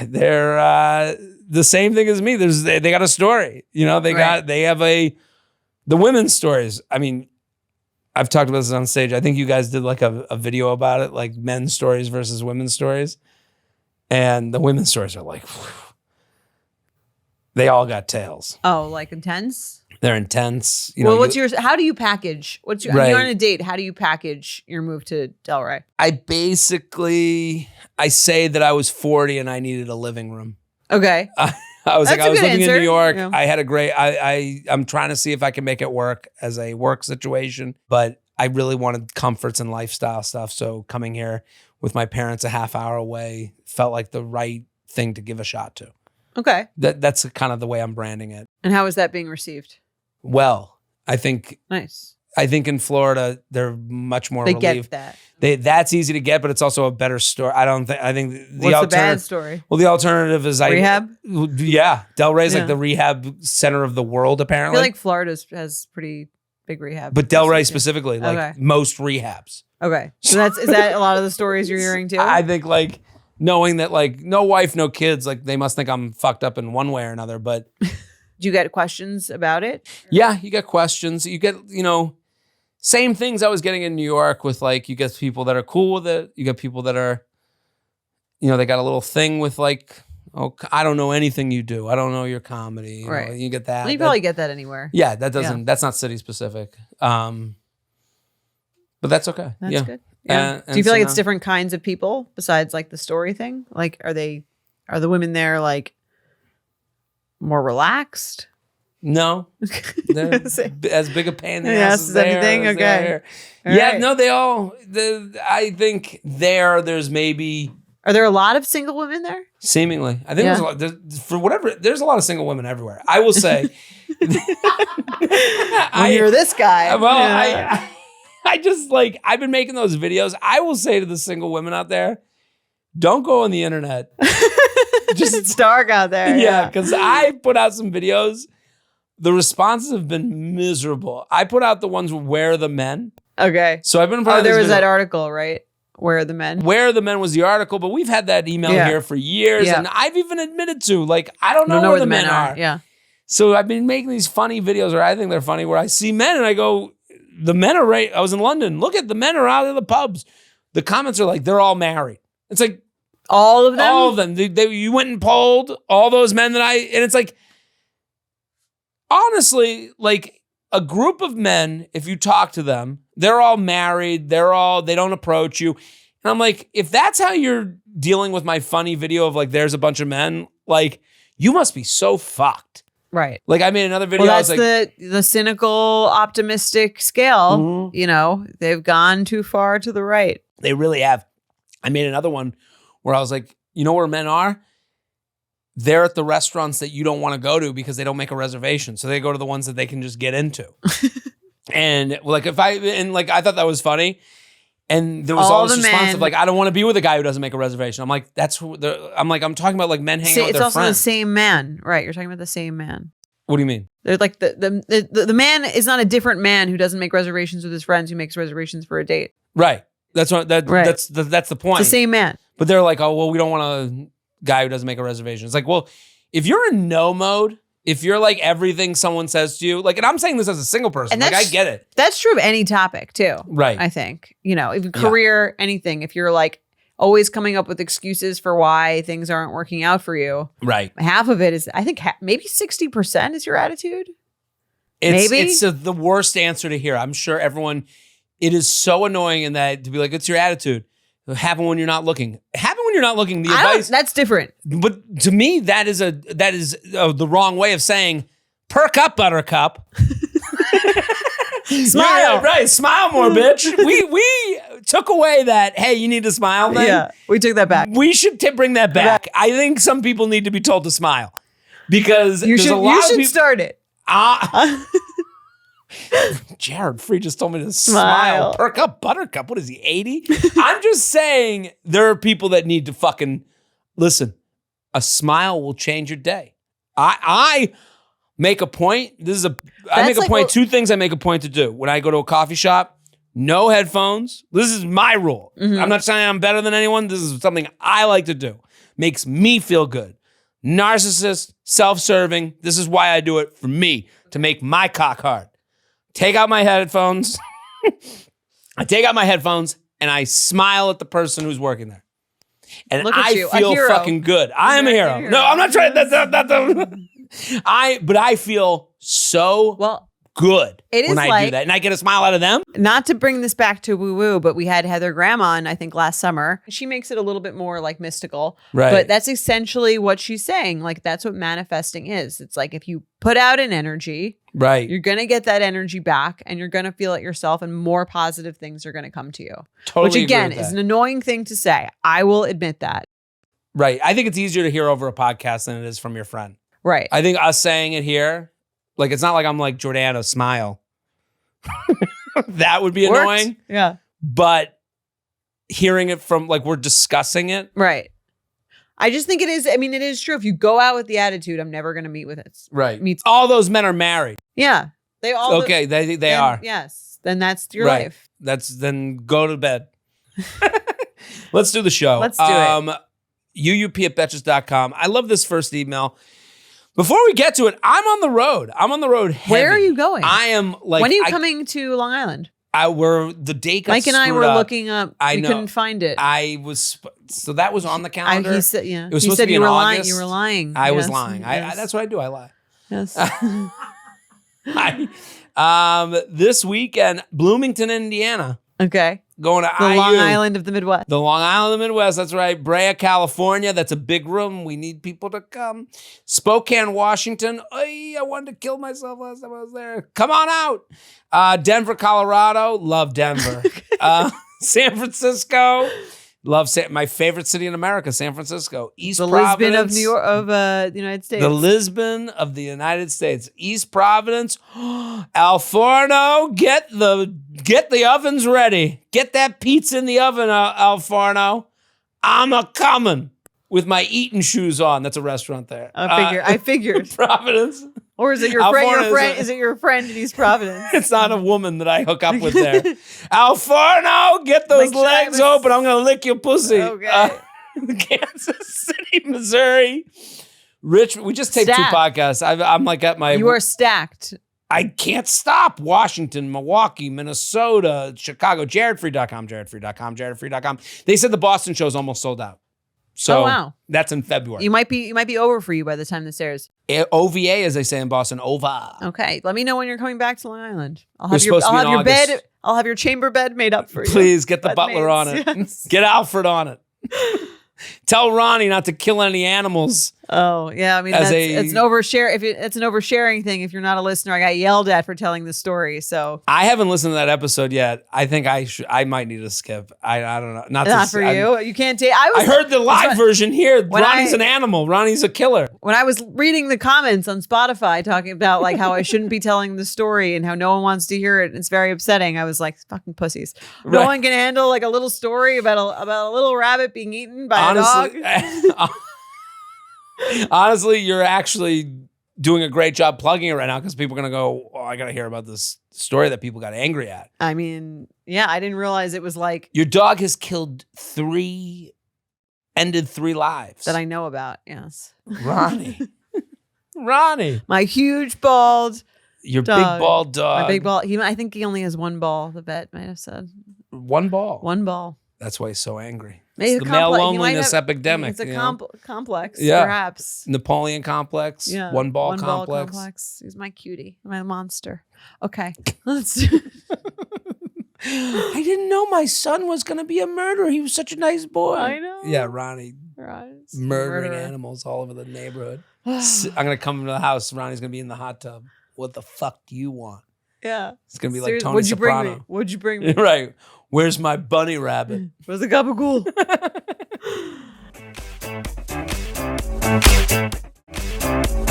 [SPEAKER 2] They're the same thing as me. They got a story. They have the women's stories. I mean, I've talked about this on stage. I think you guys did like a video about it, like men's stories versus women's stories. And the women's stories are like, whew, they all got tales.
[SPEAKER 1] Oh, like intense?
[SPEAKER 2] They're intense.
[SPEAKER 1] Well, what's yours? How do you package? You're on a date. How do you package your move to Delray?
[SPEAKER 2] I say that I was 40 and I needed a living room.
[SPEAKER 1] Okay.
[SPEAKER 2] I was living in New York.
[SPEAKER 1] Yeah.
[SPEAKER 2] I had a great, I'm trying to see if I can make it work as a work situation, but I really wanted comforts and lifestyle stuff. So coming here with my parents a half hour away felt like the right thing to give a shot to.
[SPEAKER 1] Okay.
[SPEAKER 2] That's kind of the way I'm branding it.
[SPEAKER 1] And how is that being received?
[SPEAKER 2] Well, I think
[SPEAKER 1] nice.
[SPEAKER 2] I think in Florida they're much more relieved.
[SPEAKER 1] Get that.
[SPEAKER 2] That's easy to get, but it's also a better story. I think
[SPEAKER 1] What's the bad story?
[SPEAKER 2] Well, the alternative is
[SPEAKER 1] rehab.
[SPEAKER 2] Delray's like the rehab center of the world. Apparently,
[SPEAKER 1] I feel like Florida has pretty big rehab,
[SPEAKER 2] but Delray specifically, most rehabs.
[SPEAKER 1] Okay, so is that a lot of the stories you're hearing too?
[SPEAKER 2] I think like knowing that like no wife, no kids, like they must think I'm fucked up in one way or another. But
[SPEAKER 1] do you get questions about it?
[SPEAKER 2] Yeah, you get questions. You get same things I was getting in New York with like, you get people that are cool with it. You get people that are, they got a little thing with like, oh, I don't know anything you do. I don't know your comedy.
[SPEAKER 1] Right.
[SPEAKER 2] You get that.
[SPEAKER 1] Well, you probably get that anywhere.
[SPEAKER 2] Yeah, that's not city specific. But that's okay.
[SPEAKER 1] That's good. Yeah. Do you feel like it's different kinds of people besides like the story thing? Like, are the women there like more relaxed?
[SPEAKER 2] No, they're as big a pain in the ass as
[SPEAKER 1] anything. Okay.
[SPEAKER 2] Yeah, right. No, they all. I think there's maybe
[SPEAKER 1] Are there a lot of single women there?
[SPEAKER 2] Seemingly. I think there's a lot of single women everywhere. I will say.
[SPEAKER 1] You're this guy.
[SPEAKER 2] Well, I just like, I've been making those videos. I will say to the single women out there, don't go on the internet.
[SPEAKER 1] It's dark out there.
[SPEAKER 2] Yeah, because I put out some videos. The responses have been miserable. I put out the ones with Where Are the Men?
[SPEAKER 1] Okay.
[SPEAKER 2] So I've been putting
[SPEAKER 1] there was that article, right? Where Are the Men?
[SPEAKER 2] Where Are the Men was the article, but we've had that email here for years. And I've even admitted to, like, I don't know where the men are.
[SPEAKER 1] Yeah.
[SPEAKER 2] So I've been making these funny videos, or I think they're funny, where I see men and I go, the men are right. I was in London. Look at the men are out of the pubs. The comments are like, they're all married. It's like,
[SPEAKER 1] all of them?
[SPEAKER 2] All of them. You went and polled all those men and it's like, honestly, like a group of men, if you talk to them, they're all married. They don't approach you. And I'm like, if that's how you're dealing with my funny video of like, there's a bunch of men, like, you must be so fucked.
[SPEAKER 1] Right.
[SPEAKER 2] Like I made another video.
[SPEAKER 1] Well, that's the cynical, optimistic scale. Mm-hmm. You know, they've gone too far to the right.
[SPEAKER 2] They really have. I made another one where I was like, you know where men are? They're at the restaurants that you don't want to go to because they don't make a reservation. So they go to the ones that they can just get into. And like I thought that was funny. And there was all this response of like, I don't want to be with a guy who doesn't make a reservation. I'm like, I'm talking about like men hanging out with their friends.
[SPEAKER 1] It's also the same man, right? You're talking about the same man.
[SPEAKER 2] What do you mean?
[SPEAKER 1] They're like the man is not a different man who doesn't make reservations with his friends, who makes reservations for a date.
[SPEAKER 2] Right. That's what that's the point.
[SPEAKER 1] It's the same man.
[SPEAKER 2] But they're like, oh well, we don't want a guy who doesn't make a reservation. It's like, well, if you're in no mode, if you're like everything someone says to you, like, and I'm saying this as a single person, like I get it.
[SPEAKER 1] That's true of any topic too.
[SPEAKER 2] Right.
[SPEAKER 1] I think, even career, anything. If you're like always coming up with excuses for why things aren't working out for you.
[SPEAKER 2] Right.
[SPEAKER 1] Half of it is, I think maybe 60% is your attitude.
[SPEAKER 2] It's the worst answer to hear. I'm sure it is so annoying in that to be like, it's your attitude. It happen when you're not looking. Happen when you're not looking. The advice
[SPEAKER 1] that's different.
[SPEAKER 2] But to me, that is the wrong way of saying perk up, Buttercup.
[SPEAKER 1] Smile.
[SPEAKER 2] Yeah, right. Smile more, bitch. We took away that, hey, you need to smile thing.
[SPEAKER 1] Yeah, we took that back.
[SPEAKER 2] We should bring that back. I think some people need to be told to smile because
[SPEAKER 1] you should start it.
[SPEAKER 2] Jared Free just told me to smile. Perk up, Buttercup. What is he, 80? I'm just saying there are people that need to fucking listen. A smile will change your day. I make a point. Two things I make a point to do. When I go to a coffee shop, no headphones. This is my rule. Mm-hmm. I'm not saying I'm better than anyone. This is something I like to do. Makes me feel good. Narcissist, self-serving. This is why I do it, for me, to make my cock hard. Take out my headphones. I take out my headphones and I smile at the person who's working there. And I feel fucking good. I am a hero. No, I'm not trying. But I feel so good when I do that. And I get a smile out of them.
[SPEAKER 1] Not to bring this back to woo-woo, but we had Heather Graham on, I think, last summer. She makes it a little bit more like mystical.
[SPEAKER 2] Right.
[SPEAKER 1] But that's essentially what she's saying. Like, that's what manifesting is. It's like if you put out an energy,
[SPEAKER 2] right,
[SPEAKER 1] you're going to get that energy back and you're going to feel it yourself and more positive things are going to come to you.
[SPEAKER 2] Totally.
[SPEAKER 1] Which, again, is an annoying thing to say. I will admit that.
[SPEAKER 2] Right. I think it's easier to hear over a podcast than it is from your friend.
[SPEAKER 1] Right.
[SPEAKER 2] I think us saying it here, like, it's not like I'm like, Jordana, smile. That would be annoying.
[SPEAKER 1] Yeah.
[SPEAKER 2] But hearing it from, like, we're discussing it.
[SPEAKER 1] Right. I just think it is true. If you go out with the attitude, I'm never going to meet with it.
[SPEAKER 2] Right. All those men are married.
[SPEAKER 1] Yeah. They all.
[SPEAKER 2] Okay. They are.
[SPEAKER 1] Yes. Then that's your life.
[SPEAKER 2] Then go to bed. Let's do the show.
[SPEAKER 1] Let's do it.
[SPEAKER 2] uup@betches.com. I love this first email. Before we get to it, I'm on the road. Heavy.
[SPEAKER 1] Where are you going?
[SPEAKER 2] I am like.
[SPEAKER 1] When are you coming to Long Island?
[SPEAKER 2] The date got
[SPEAKER 1] Mike and I were looking up. We couldn't find it.
[SPEAKER 2] So that was on the calendar.
[SPEAKER 1] He said, yeah.
[SPEAKER 2] It was supposed to be in August.
[SPEAKER 1] You were lying.
[SPEAKER 2] I was lying. Yes. That's what I do. I lie.
[SPEAKER 1] Yes.
[SPEAKER 2] This weekend, Bloomington, Indiana.
[SPEAKER 1] Okay.
[SPEAKER 2] Going to
[SPEAKER 1] the Long Island of the Midwest.
[SPEAKER 2] The Long Island of the Midwest. That's right. Brea, California. That's a big room. We need people to come. Spokane, Washington. I wanted to kill myself last time I was there. Come on out. Denver, Colorado. Love Denver. San Francisco. Love my favorite city in America, San Francisco. East
[SPEAKER 1] the
[SPEAKER 2] Providence.
[SPEAKER 1] Lisbon of New York, of the United States.
[SPEAKER 2] The Lisbon of the United States. East Providence. Al Forno, get the ovens ready. Get that pizza in the oven, Al Forno. I'm a-coming with my eating shoes on. That's a restaurant there.
[SPEAKER 1] I figured.
[SPEAKER 2] Providence.
[SPEAKER 1] Or is it your friend? Is it your friend in East Providence?
[SPEAKER 2] It's not a woman that I hook up with there. Al Forno, get those legs open. I'm going to lick your pussy.
[SPEAKER 1] Okay.
[SPEAKER 2] Kansas City, Missouri. Richmond. We just taped
[SPEAKER 1] Stacked.
[SPEAKER 2] 2 podcasts. I'm like at my...
[SPEAKER 1] You are stacked.
[SPEAKER 2] I can't stop. Washington, Milwaukee, Minnesota, Chicago. jaredfree.com. They said the Boston show's almost sold out. So
[SPEAKER 1] wow.
[SPEAKER 2] That's in February.
[SPEAKER 1] You might be over for you by the time this airs.
[SPEAKER 2] OVA, as they say in Boston, OVA.
[SPEAKER 1] Okay, let me know when you're coming back to Long Island. I'll
[SPEAKER 2] We're
[SPEAKER 1] have
[SPEAKER 2] supposed to be in
[SPEAKER 1] your
[SPEAKER 2] August.
[SPEAKER 1] bed. I'll have your chamber bed made up for you.
[SPEAKER 2] Please get the butler on it.
[SPEAKER 1] Yes.
[SPEAKER 2] Get Alfred on it. Tell Ronnie not to kill any animals.
[SPEAKER 1] Oh yeah, I mean it's an overshare. It's an oversharing thing. If you're not a listener, I got yelled at for telling the story. So
[SPEAKER 2] I haven't listened to that episode yet. I think I might need to skip. I don't know.
[SPEAKER 1] Not for you. You can't take.
[SPEAKER 2] I heard the live version here.
[SPEAKER 1] When
[SPEAKER 2] Ronnie's an animal. Ronnie's a killer.
[SPEAKER 1] When I was reading the comments on Spotify talking about like how I shouldn't be telling the story and how no one wants to hear it, it's very upsetting. I was like, fucking pussies. No
[SPEAKER 2] Right.
[SPEAKER 1] one can handle like a little story about a little rabbit being eaten by a dog.
[SPEAKER 2] Honestly, you're actually doing a great job plugging it right now because people are going to go, oh, I got to hear about this story that people got angry at.
[SPEAKER 1] I mean, yeah, I didn't realize it was like...
[SPEAKER 2] Your dog has ended 3 lives.
[SPEAKER 1] That I know about, yes.
[SPEAKER 2] Ronnie. Ronnie.
[SPEAKER 1] My huge bald
[SPEAKER 2] Your
[SPEAKER 1] dog.
[SPEAKER 2] big bald dog.
[SPEAKER 1] My big ball. I think he only has 1 ball, the vet might have said.
[SPEAKER 2] 1 ball.
[SPEAKER 1] 1 ball.
[SPEAKER 2] That's why he's so angry.
[SPEAKER 1] Maybe
[SPEAKER 2] It's the male loneliness epidemic.
[SPEAKER 1] It's a complex,
[SPEAKER 2] Yeah.
[SPEAKER 1] perhaps.
[SPEAKER 2] Napoleon complex.
[SPEAKER 1] Yeah.
[SPEAKER 2] 1 ball
[SPEAKER 1] 1
[SPEAKER 2] complex.
[SPEAKER 1] ball complex. He's my cutie, my monster. Okay, let's do.
[SPEAKER 2] I didn't know my son was going to be a murderer. He was such a nice boy.
[SPEAKER 1] I know.
[SPEAKER 2] Yeah, Ronnie.
[SPEAKER 1] Right.
[SPEAKER 2] Murdering animals all over the neighborhood. I'm going to come into the house. Ronnie's going to be in the hot tub. What the fuck do you want?
[SPEAKER 1] Yeah.
[SPEAKER 2] It's going to be like
[SPEAKER 1] Seriously,
[SPEAKER 2] Tony
[SPEAKER 1] what'd you
[SPEAKER 2] Soprano.
[SPEAKER 1] bring me? What'd you bring me?
[SPEAKER 2] Right. Where's my bunny rabbit?
[SPEAKER 1] Where's the gabagool?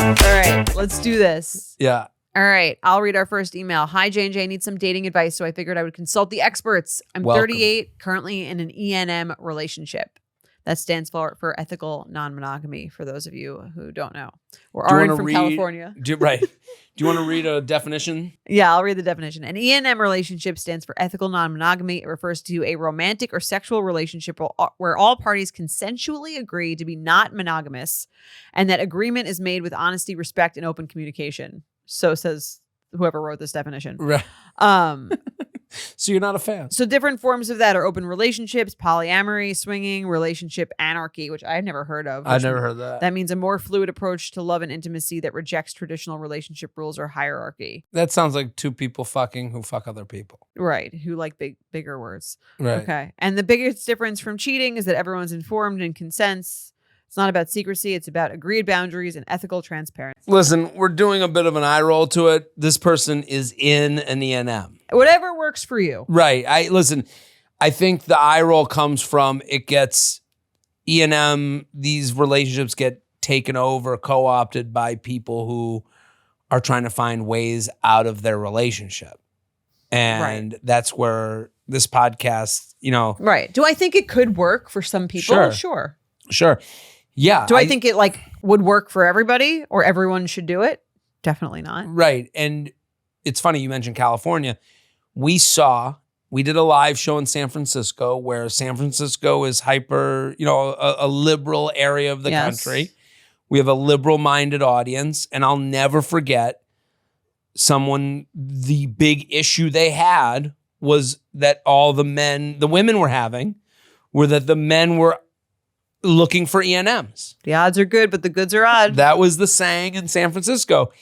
[SPEAKER 1] All right, let's do this.
[SPEAKER 2] Yeah.
[SPEAKER 1] All right, I'll read our first email. Hi, J&J, I need some dating advice, so I figured I would consult the experts. I'm
[SPEAKER 2] Welcome.
[SPEAKER 1] 38, currently in an ENM relationship. That stands for ethical non-monogamy, for those of you who don't know. Or aren't from California.
[SPEAKER 2] Right. Do you want to read a definition?
[SPEAKER 1] Yeah, I'll read the definition. An ENM relationship stands for ethical non-monogamy. It refers to a romantic or sexual relationship where all parties consensually agree to be not monogamous and that agreement is made with honesty, respect, and open communication. So says whoever wrote this definition.
[SPEAKER 2] Right. So you're not a fan.
[SPEAKER 1] So different forms of that are open relationships, polyamory, swinging, relationship anarchy, which I've never heard of.
[SPEAKER 2] I've never heard that.
[SPEAKER 1] That means a more fluid approach to love and intimacy that rejects traditional relationship rules or hierarchy.
[SPEAKER 2] That sounds like 2 people fucking who fuck other people.
[SPEAKER 1] Right. Who like bigger words.
[SPEAKER 2] Right.
[SPEAKER 1] Okay. And the biggest difference from cheating is that everyone's informed and consents. It's not about secrecy. It's about agreed boundaries and ethical transparency.
[SPEAKER 2] Listen, we're doing a bit of an eye roll to it. This person is in an ENM.
[SPEAKER 1] Whatever works for you.
[SPEAKER 2] Right. I think the eye roll comes from it gets ENM, these relationships get taken over, co-opted by people who are trying to find ways out of their relationship. And That's where this podcast,
[SPEAKER 1] Right. Do I think it could work for some people?
[SPEAKER 2] Sure. Yeah.
[SPEAKER 1] Do I think it would work for everybody or everyone should do it? Definitely not.
[SPEAKER 2] Right. And it's funny you mentioned California. We did a live show in San Francisco where San Francisco is hyper, a liberal area of the country. We have a liberal-minded audience. And I'll never forget the big issue they had was that all the women were having were that the men were looking for ENMs.
[SPEAKER 1] The odds are good, but the goods are odd.
[SPEAKER 2] That was the saying in San Francisco.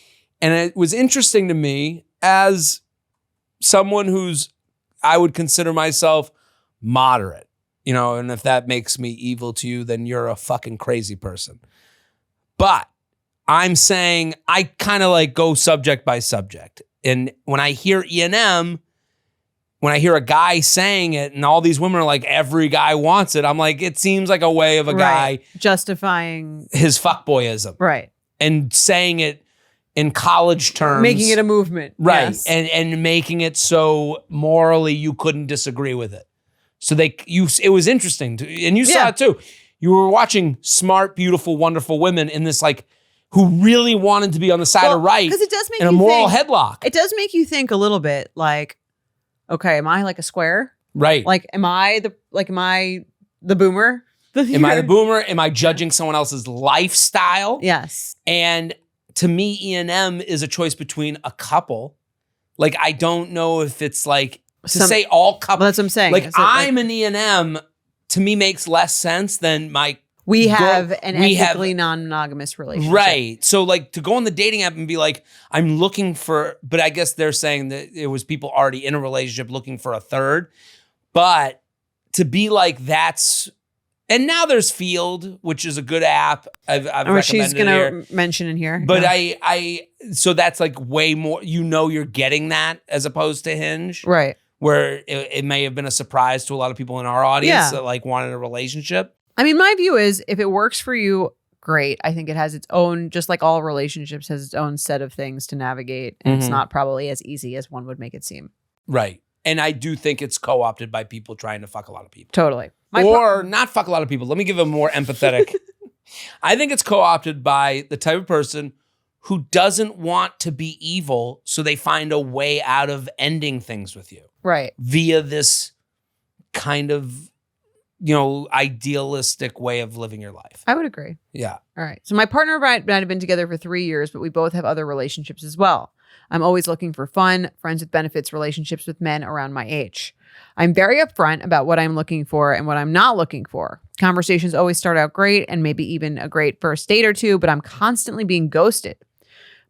[SPEAKER 2] And it was interesting to me as someone I would consider myself moderate, and if that makes me evil to you, then you're a fucking crazy person. But I'm saying I kind of go subject by subject. And when I hear ENM, when I hear a guy saying it and all these women are like, every guy wants it, I'm like, it seems like a way of a guy
[SPEAKER 1] justifying
[SPEAKER 2] his fuckboyism.
[SPEAKER 1] Right.
[SPEAKER 2] And saying it in college terms.
[SPEAKER 1] Making it a movement.
[SPEAKER 2] Right.
[SPEAKER 1] Yes.
[SPEAKER 2] And making it so morally you couldn't disagree with it. So it was interesting. And you saw it too. You were watching smart, beautiful, wonderful women in this like, who really wanted to be on the side of right.
[SPEAKER 1] Because it does make
[SPEAKER 2] in a moral headlock.
[SPEAKER 1] It does make you think a little bit like, okay, am I like a square?
[SPEAKER 2] Right.
[SPEAKER 1] Like, am I the boomer?
[SPEAKER 2] Am I the boomer? Am I judging someone else's lifestyle?
[SPEAKER 1] Yes.
[SPEAKER 2] And to me, E&M is a choice between a couple. Like, I don't know if it's like, say all couples.
[SPEAKER 1] Well, that's what I'm saying.
[SPEAKER 2] Like, I'm an E&M, to me makes less sense than
[SPEAKER 1] we have an ethically non-monogamous relationship.
[SPEAKER 2] Right. So like to go on the dating app and be like, I'm looking for, but I guess they're saying that it was people already in a relationship looking for a third. But to be like, and now there's Field, which is a good app. I've recommended
[SPEAKER 1] she's going to mention in here.
[SPEAKER 2] But so that's like way more, you're getting that as opposed to Hinge.
[SPEAKER 1] Right.
[SPEAKER 2] Where it may have been a surprise to a lot of people in our audience that like wanted a relationship.
[SPEAKER 1] I mean, my view is if it works for you, great. I think it has its own, just like all relationships, has its own set of things to navigate. And it's not probably as easy as one would make it seem.
[SPEAKER 2] Right. And I do think it's co-opted by people trying to fuck a lot of people.
[SPEAKER 1] Totally.
[SPEAKER 2] Or not fuck a lot of people. Let me give a more empathetic. I think it's co-opted by the type of person who doesn't want to be evil, so they find a way out of ending things with you.
[SPEAKER 1] Right.
[SPEAKER 2] Via this kind of, idealistic way of living your life.
[SPEAKER 1] I would agree.
[SPEAKER 2] Yeah.
[SPEAKER 1] All right. So my partner and I have been together for 3 years, but we both have other relationships as well. I'm always looking for fun, friends with benefits, relationships with men around my age. I'm very upfront about what I'm looking for and what I'm not looking for. Conversations always start out great and maybe even a great first date or two, but I'm constantly being ghosted.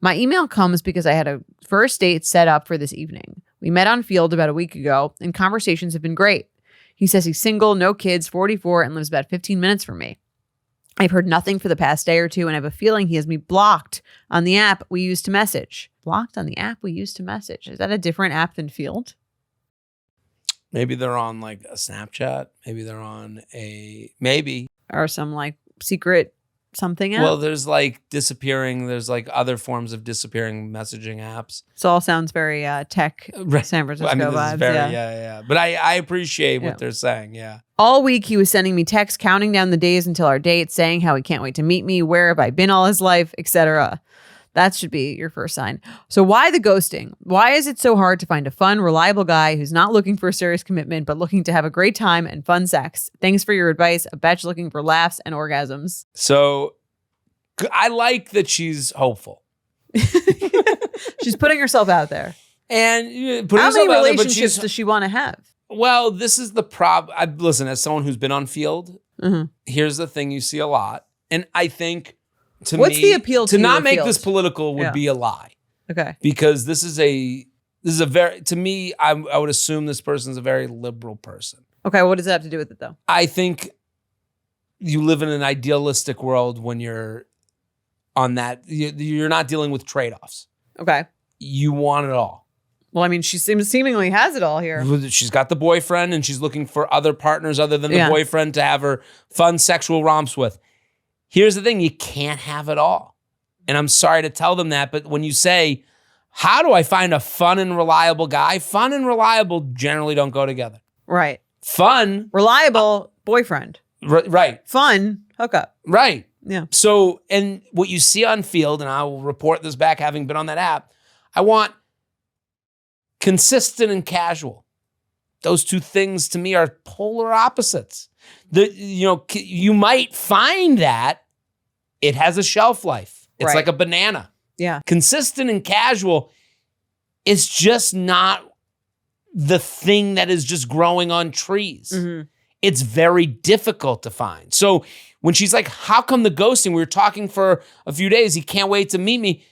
[SPEAKER 1] My email comes because I had a first date set up for this evening. We met on Field about a week ago, and conversations have been great. He says he's single, no kids, 44, and lives about 15 minutes from me. I've heard nothing for the past day or two, and I have a feeling he has me blocked on the app we use to message. Blocked on the app we use to message. Is that a different app than Field?
[SPEAKER 2] Maybe they're on like a Snapchat. Maybe they're on maybe.
[SPEAKER 1] Or some like secret something app?
[SPEAKER 2] Well, there's like disappearing. There's like other forms of disappearing messaging apps.
[SPEAKER 1] This all sounds very tech San Francisco vibes.
[SPEAKER 2] Yeah. But I appreciate what they're saying. Yeah.
[SPEAKER 1] All week he was sending me texts counting down the days until our date, saying how he can't wait to meet me, where have I been all his life, etc. That should be your first sign. So why the ghosting? Why is it so hard to find a fun, reliable guy who's not looking for a serious commitment, but looking to have a great time and fun sex? Thanks for your advice. A bitch looking for laughs and orgasms.
[SPEAKER 2] So I like that she's hopeful.
[SPEAKER 1] She's putting herself out there.
[SPEAKER 2] And
[SPEAKER 1] how many relationships does she want to have?
[SPEAKER 2] Well, this is the problem. Listen, as someone who's been on Field, here's the thing you see a lot. And I think
[SPEAKER 1] what's the appeal to
[SPEAKER 2] not make this political would be a lie.
[SPEAKER 1] Okay.
[SPEAKER 2] Because this is a very, to me, I would assume this person's a very liberal person.
[SPEAKER 1] Okay. What does that have to do with it though?
[SPEAKER 2] I think you live in an idealistic world when you're on that. You're not dealing with trade-offs.
[SPEAKER 1] Okay.
[SPEAKER 2] You want it all.
[SPEAKER 1] Well, I mean, she seemingly has it all here.
[SPEAKER 2] She's got the boyfriend and she's looking for other partners other than the boyfriend to have her fun sexual romps with. Here's the thing, you can't have it all. And I'm sorry to tell them that, but when you say, how do I find a fun and reliable guy? Fun and reliable generally don't go together.
[SPEAKER 1] Right.
[SPEAKER 2] Fun.
[SPEAKER 1] Reliable boyfriend.
[SPEAKER 2] Right.
[SPEAKER 1] Fun hookup.
[SPEAKER 2] Right.
[SPEAKER 1] Yeah.
[SPEAKER 2] So, and what you see on Field, and I will report this back having been on that app, I want consistent and casual. Those two things to me are polar opposites. You might find that it has a shelf life. It's like a banana.
[SPEAKER 1] Yeah.
[SPEAKER 2] Consistent and casual is just not the thing that is just growing on trees. Mm-hmm. It's very difficult to find. So when she's like, how come the ghosting? We were talking for a few days. He can't wait to meet me.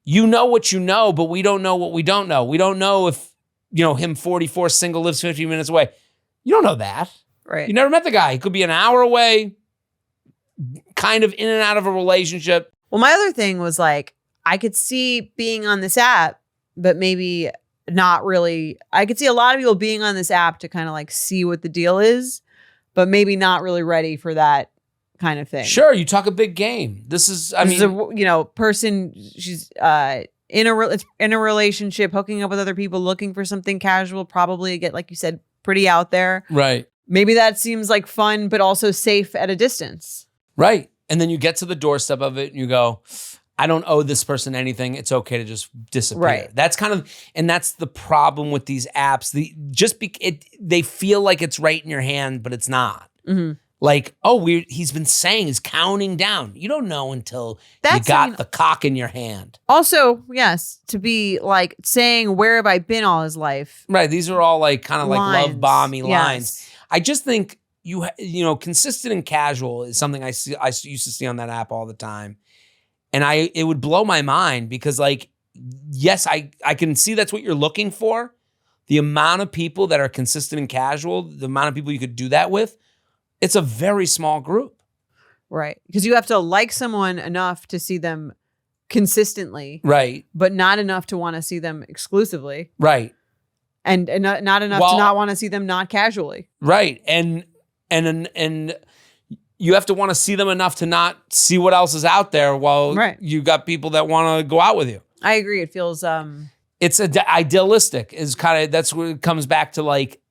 [SPEAKER 2] You know what you know, but we don't know what we don't know. We don't know if, him 44 single lives 15 minutes away. You don't know that.
[SPEAKER 1] Right.
[SPEAKER 2] You never met the guy. He could be an hour away, kind of in and out of a relationship.
[SPEAKER 1] Well, my other thing was like, I could see being on this app, but maybe not really. I could see a lot of people being on this app to kind of like see what the deal is, but maybe not really ready for that kind of thing.
[SPEAKER 2] Sure, you talk a big game. This is, I mean,
[SPEAKER 1] person. She's in a relationship, hooking up with other people, looking for something casual. Probably get, like you said, pretty out there.
[SPEAKER 2] Right.
[SPEAKER 1] Maybe that seems like fun, but also safe at a distance.
[SPEAKER 2] Right. And then you get to the doorstep of it and you go, I don't owe this person anything. It's okay to just disappear.
[SPEAKER 1] Right.
[SPEAKER 2] That's kind of, and that's the problem with these apps. They feel like it's right in your hand, but it's not.
[SPEAKER 1] Mm-hmm.
[SPEAKER 2] Like, he's been saying, he's counting down. You don't know until you got the cock in your hand.
[SPEAKER 1] Also, yes, to be like saying, where have I been all his life?
[SPEAKER 2] Right. These are all like kind of like love bomby lines.
[SPEAKER 1] Yes.
[SPEAKER 2] I just think you know, consistent and casual is something I used to see on that app all the time. And it would blow my mind because, like, yes, I can see that's what you're looking for. The amount of people that are consistent and casual, the amount of people you could do that with, it's a very small group.
[SPEAKER 1] Right. Because you have to like someone enough to see them consistently.
[SPEAKER 2] Right.
[SPEAKER 1] But not enough to want to see them exclusively.
[SPEAKER 2] Right.
[SPEAKER 1] And not enough to not want to see them not casually.
[SPEAKER 2] Right. And you have to want to see them enough to not see what else is out there while you got people that want to go out with you.
[SPEAKER 1] I agree. It feels
[SPEAKER 2] it's idealistic is kind of, that's where it comes back to, like,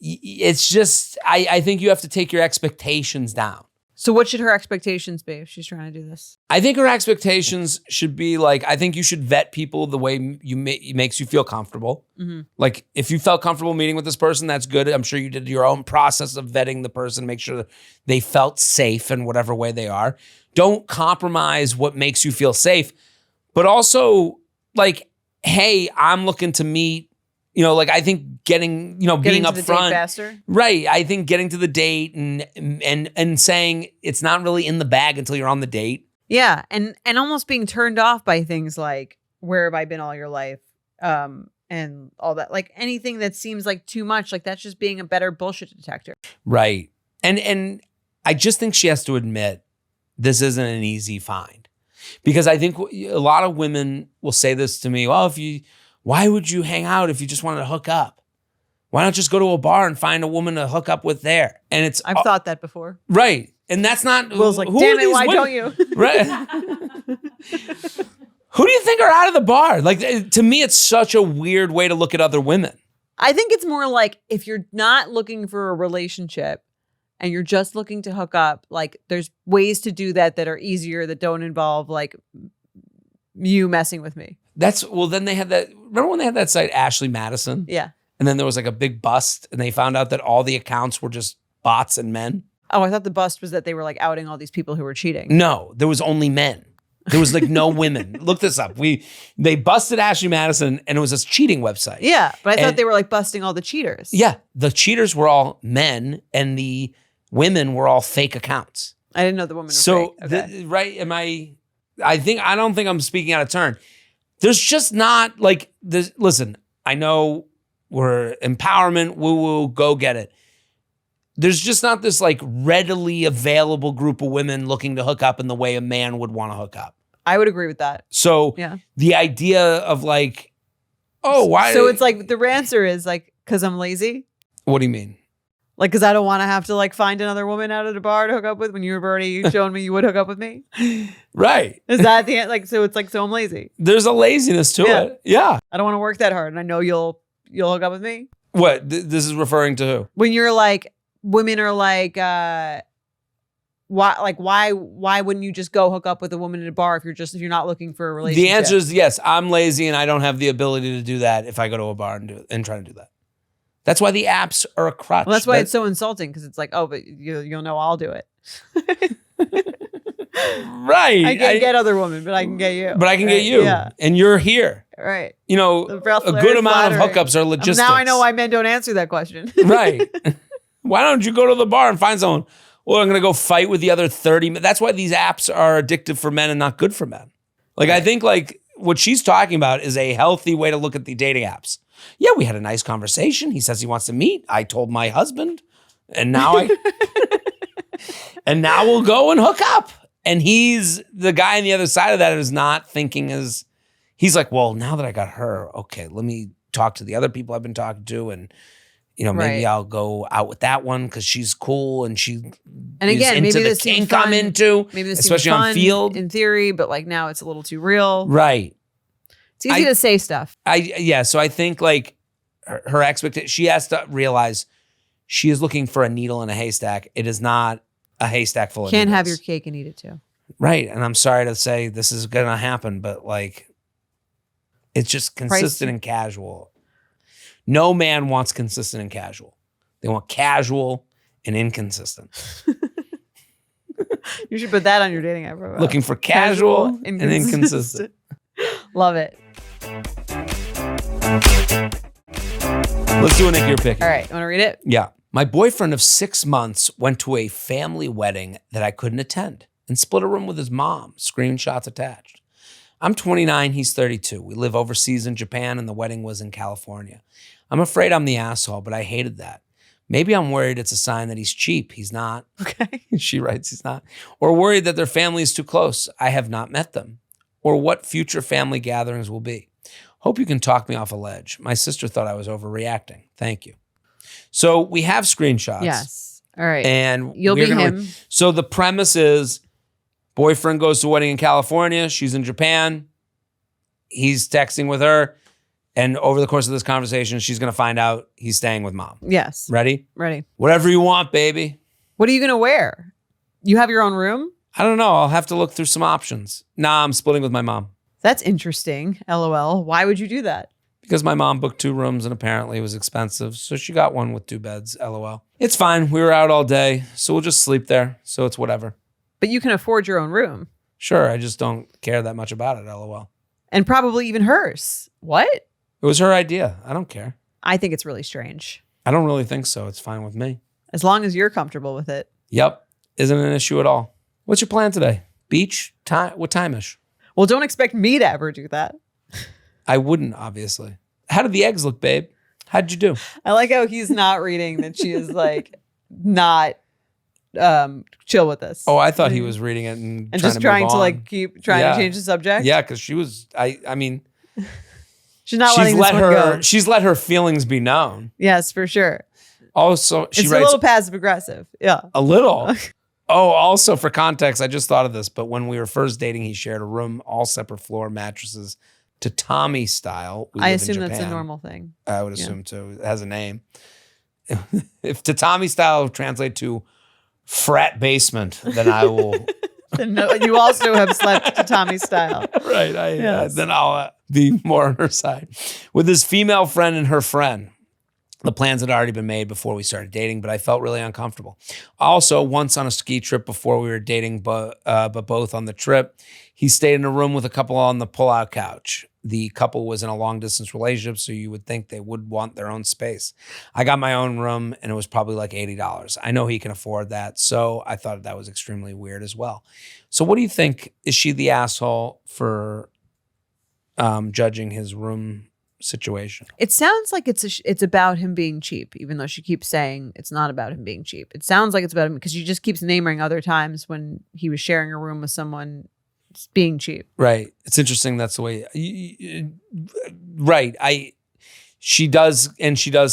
[SPEAKER 2] it's just, I think you have to take your expectations down.
[SPEAKER 1] So what should her expectations be if she's trying to do this?
[SPEAKER 2] I think her expectations should be like, I think you should vet people the way makes you feel comfortable. Mm-hmm. Like, if you felt comfortable meeting with this person, that's good. I'm sure you did your own process of vetting the person, make sure that they felt safe in whatever way they are. Don't compromise what makes you feel safe, but also, like, hey, I'm looking to meet, you know, like, I think being upfront
[SPEAKER 1] faster.
[SPEAKER 2] Right. I think getting to the date and saying it's not really in the bag until you're on the date.
[SPEAKER 1] Yeah. And almost being turned off by things like, where have I been all your life? And all that, like, anything that seems like too much, like, that's just being a better bullshit detector. Right.
[SPEAKER 2] And I just think she has to admit this isn't an easy find, because I think a lot of women will say this to me. Well, why would you hang out if you just wanted to hook up? Why not just go to a bar and find a woman to hook up with there? And
[SPEAKER 1] I've thought that before.
[SPEAKER 2] Right. And that's not...
[SPEAKER 1] Will's like, damn it, why don't you?
[SPEAKER 2] Right. Who do you think are out of the bar? Like, to me, it's such a weird way to look at other women.
[SPEAKER 1] I think it's more like, if you're not looking for a relationship and you're just looking to hook up, like, there's ways to do that are easier, that don't involve, like, you messing with me.
[SPEAKER 2] Then they had that, remember when they had that site, Ashley Madison?
[SPEAKER 1] Yeah.
[SPEAKER 2] And then there was like a big bust and they found out that all the accounts were just bots and men.
[SPEAKER 1] Oh, I thought the bust was that they were, like, outing all these people who were cheating.
[SPEAKER 2] No, there was only men. There was, like, no women. Look this up. They busted Ashley Madison and it was a cheating website.
[SPEAKER 1] Yeah, but I thought they were, like, busting all the cheaters.
[SPEAKER 2] Yeah, the cheaters were all men and the women were all fake accounts.
[SPEAKER 1] I didn't know the women were fake. Okay.
[SPEAKER 2] Right? I don't think I'm speaking out of turn. There's just not, like, this. Listen, I know we're empowerment, woo-woo, go get it. There's just not this, like, readily available group of women looking to hook up in the way a man would want to hook up.
[SPEAKER 1] I would agree with that.
[SPEAKER 2] So the idea of, like, why?
[SPEAKER 1] So it's like, the answer is, like, because I'm lazy?
[SPEAKER 2] What do you mean?
[SPEAKER 1] Like, because I don't want to have to, like, find another woman out at a bar to hook up with when you've already shown me you would hook up with me?
[SPEAKER 2] Right.
[SPEAKER 1] Is that the end? Like, so it's like, so I'm lazy.
[SPEAKER 2] There's a laziness to it. Yeah.
[SPEAKER 1] I don't want to work that hard, and I know you'll hook up with me.
[SPEAKER 2] What? This is referring to who?
[SPEAKER 1] When you're like, women are like, why wouldn't you just go hook up with a woman at a bar if you're not looking for a relationship?
[SPEAKER 2] The answer is yes. I'm lazy and I don't have the ability to do that if I go to a bar and try to do that. That's why the apps are a crutch.
[SPEAKER 1] Well, that's why it's so insulting, because it's like, oh, but you'll know I'll do it.
[SPEAKER 2] Right.
[SPEAKER 1] I can't get other women, but I can get you.
[SPEAKER 2] But I can get you. Yeah. And you're here.
[SPEAKER 1] Right.
[SPEAKER 2] You know, a good amount of hookups are logistics.
[SPEAKER 1] Now I know why men don't answer that question.
[SPEAKER 2] Right. Why don't you go to the bar and find someone? Well, I'm going to go fight with the other 30 men. That's why these apps are addictive for men and not good for men. Like, I think, like, what she's talking about is a healthy way to look at the dating apps. Yeah, we had a nice conversation. He says he wants to meet. I told my husband, and now and now we'll go and hook up. And he's the guy on the other side of that is not thinking as he's like, well, now that I got her, okay, let me talk to the other people I've been talking to, and maybe I'll go out with that one because she's cool and is
[SPEAKER 1] again,
[SPEAKER 2] into
[SPEAKER 1] maybe
[SPEAKER 2] the
[SPEAKER 1] this seems
[SPEAKER 2] kink I'm
[SPEAKER 1] fun.
[SPEAKER 2] into,
[SPEAKER 1] Maybe this
[SPEAKER 2] especially
[SPEAKER 1] seems fun
[SPEAKER 2] on field
[SPEAKER 1] in theory, but like now it's a little too real.
[SPEAKER 2] Right.
[SPEAKER 1] It's easy to say stuff.
[SPEAKER 2] So I think like her expectation, she has to realize she is looking for a needle in a haystack. It is not a haystack full of needles.
[SPEAKER 1] Can't have your cake and eat it too.
[SPEAKER 2] Right. And I'm sorry to say this is going to happen, but like, it's just consistent and casual. No man wants consistent and casual. They want casual and inconsistent.
[SPEAKER 1] You should put that on your dating app profile.
[SPEAKER 2] Looking for casual and inconsistent.
[SPEAKER 1] Love it.
[SPEAKER 2] Let's do a Nick, you're picking.
[SPEAKER 1] All right. You want to read it?
[SPEAKER 2] Yeah. My boyfriend of 6 months went to a family wedding that I couldn't attend and split a room with his mom. Screenshots attached. I'm 29. He's 32. We live overseas in Japan and the wedding was in California. I'm afraid I'm the asshole, but I hated that. Maybe I'm worried it's a sign that he's cheap. He's not.
[SPEAKER 1] Okay.
[SPEAKER 2] She writes he's not. Or worried that their family is too close. I have not met them. Or what future family gatherings will be. Hope you can talk me off a ledge. My sister thought I was overreacting. Thank you. So we have screenshots.
[SPEAKER 1] Yes. All right.
[SPEAKER 2] And
[SPEAKER 1] you'll be him.
[SPEAKER 2] So the premise is boyfriend goes to a wedding in California. She's in Japan. He's texting with her. And over the course of this conversation, she's going to find out he's staying with mom.
[SPEAKER 1] Yes.
[SPEAKER 2] Ready?
[SPEAKER 1] Ready.
[SPEAKER 2] Whatever you want, baby.
[SPEAKER 1] What are you going to wear? You have your own room?
[SPEAKER 2] I don't know. I'll have to look through some options. Nah, I'm splitting with my mom.
[SPEAKER 1] That's interesting. LOL. Why would you do that?
[SPEAKER 2] Because my mom booked 2 rooms and apparently it was expensive. So she got one with 2 beds. LOL. It's fine. We were out all day. So we'll just sleep there. So it's whatever.
[SPEAKER 1] But you can afford your own room.
[SPEAKER 2] Sure. I just don't care that much about it. LOL.
[SPEAKER 1] And probably even hers. What?
[SPEAKER 2] It was her idea. I don't care.
[SPEAKER 1] I think it's really strange.
[SPEAKER 2] I don't really think so. It's fine with me.
[SPEAKER 1] As long as you're comfortable with it.
[SPEAKER 2] Yep. Isn't an issue at all. What's your plan today? Beach? Time? What time-ish?
[SPEAKER 1] Well, don't expect me to ever do that.
[SPEAKER 2] I wouldn't, obviously. How did the eggs look, babe? How'd you do?
[SPEAKER 1] I like how he's not reading that she is like not chill with this.
[SPEAKER 2] Oh, I thought he was reading it and
[SPEAKER 1] just trying to like keep trying to change the subject.
[SPEAKER 2] Yeah, because she was. I mean,
[SPEAKER 1] she's not letting this one go.
[SPEAKER 2] She's let her feelings be known.
[SPEAKER 1] Yes, for sure.
[SPEAKER 2] Also, she
[SPEAKER 1] it's
[SPEAKER 2] writes
[SPEAKER 1] a little passive aggressive. Yeah,
[SPEAKER 2] a little. Oh, also for context, I just thought of this. But when we were first dating, he shared a room, all separate floor mattresses, tatami style.
[SPEAKER 1] I assume that's a normal thing.
[SPEAKER 2] I would assume too. It has a name. If tatami style translate to frat basement, then I will.
[SPEAKER 1] No, you also have slept tatami style.
[SPEAKER 2] Right. Then I'll be more on her side. With his female friend and her friend. The plans had already been made before we started dating, but I felt really uncomfortable. Also, once on a ski trip before we were dating, but both on the trip, he stayed in a room with a couple on the pull-out couch. The couple was in a long-distance relationship, so you would think they would want their own space. I got my own room, and it was probably like $80. I know he can afford that, so I thought that was extremely weird as well. So what do you think? Is she the asshole for judging his room situation?
[SPEAKER 1] It sounds like it's about him being cheap, even though she keeps saying it's not about him being cheap. It sounds like it's about him because she just keeps naming other times when he was sharing a room with someone being cheap.
[SPEAKER 2] Right. It's interesting. That's the way. Right. She does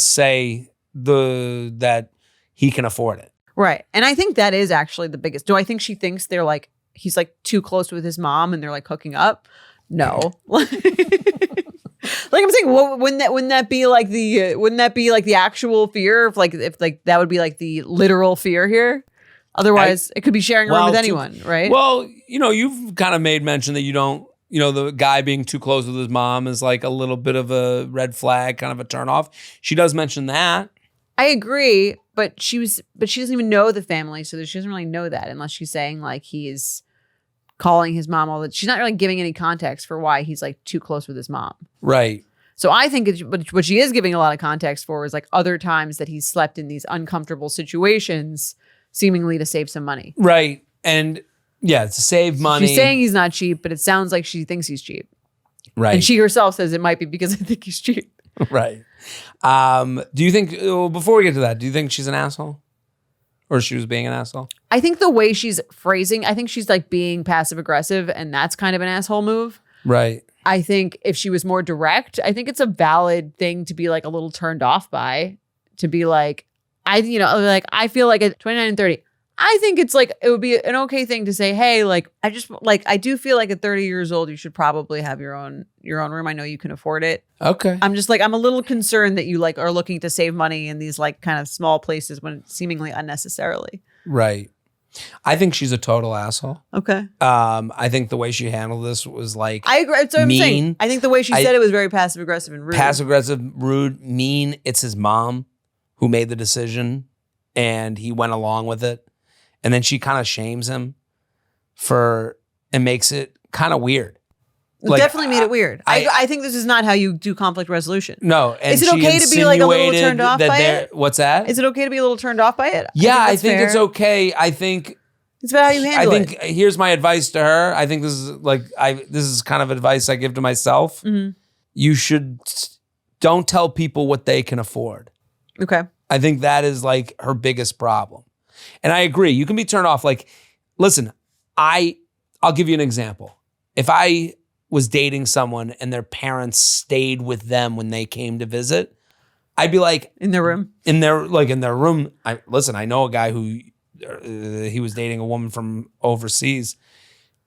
[SPEAKER 2] say that he can afford it.
[SPEAKER 1] Right. And I think that is actually the biggest. Do I think she thinks they're like he's like too close with his mom and they're like hooking up? No. Like I'm saying, wouldn't that be like the actual fear if that would be like the literal fear here? Otherwise, it could be sharing a room with anyone, right?
[SPEAKER 2] Well, you've kind of made mention that you don't, the guy being too close with his mom is like a little bit of a red flag, kind of a turnoff. She does mention that.
[SPEAKER 1] I agree, but she doesn't even know the family, so she doesn't really know that unless she's saying like he's calling his mom all that. She's not really giving any context for why he's like too close with his mom.
[SPEAKER 2] Right.
[SPEAKER 1] So I think what she is giving a lot of context for is like other times that he's slept in these uncomfortable situations, seemingly to save some money.
[SPEAKER 2] Right. And yeah, to save money.
[SPEAKER 1] She's saying he's not cheap, but it sounds like she thinks he's cheap.
[SPEAKER 2] Right.
[SPEAKER 1] And she herself says it might be because I think he's cheap.
[SPEAKER 2] Right. Do you think, before we get to that, do you think she's an asshole? Or she was being an asshole?
[SPEAKER 1] I think the way she's phrasing, I think she's like being passive aggressive, and that's kind of an asshole move.
[SPEAKER 2] Right.
[SPEAKER 1] I think if she was more direct, I think it's a valid thing to be like a little turned off by, to be like, I feel like at 29 and 30, I think it's like, it would be an okay thing to say, hey, like, I do feel like at 30 years old, you should probably have your own room. I know you can afford it.
[SPEAKER 2] Okay.
[SPEAKER 1] I'm just like, I'm a little concerned that you like are looking to save money in these like kind of small places when seemingly unnecessarily.
[SPEAKER 2] Right. I think she's a total asshole.
[SPEAKER 1] Okay.
[SPEAKER 2] I think the way she handled this was like,
[SPEAKER 1] I agree. That's what I'm saying.
[SPEAKER 2] mean.
[SPEAKER 1] I think the way she said it was very passive aggressive and rude.
[SPEAKER 2] Passive aggressive, rude, mean. It's his mom who made the decision and he went along with it. And then she kind of shames him and makes it kind of weird.
[SPEAKER 1] Like, definitely made it weird. I think this is not how you do conflict resolution.
[SPEAKER 2] No. And
[SPEAKER 1] is it okay to be like a little turned off by it?
[SPEAKER 2] What's that?
[SPEAKER 1] Is it okay to be a little turned off by it?
[SPEAKER 2] Yeah, I think it's okay. I think
[SPEAKER 1] it's about how you handle it.
[SPEAKER 2] I think here's my advice to her. I think this is kind of advice I give to myself.
[SPEAKER 1] Mm-hmm.
[SPEAKER 2] You don't tell people what they can afford.
[SPEAKER 1] Okay.
[SPEAKER 2] I think that is like her biggest problem. And I agree. You can be turned off. Like, listen, I'll give you an example. If I was dating someone and their parents stayed with them when they came to visit, I'd be like,
[SPEAKER 1] in their room.
[SPEAKER 2] In their room. I know a guy who he was dating a woman from overseas,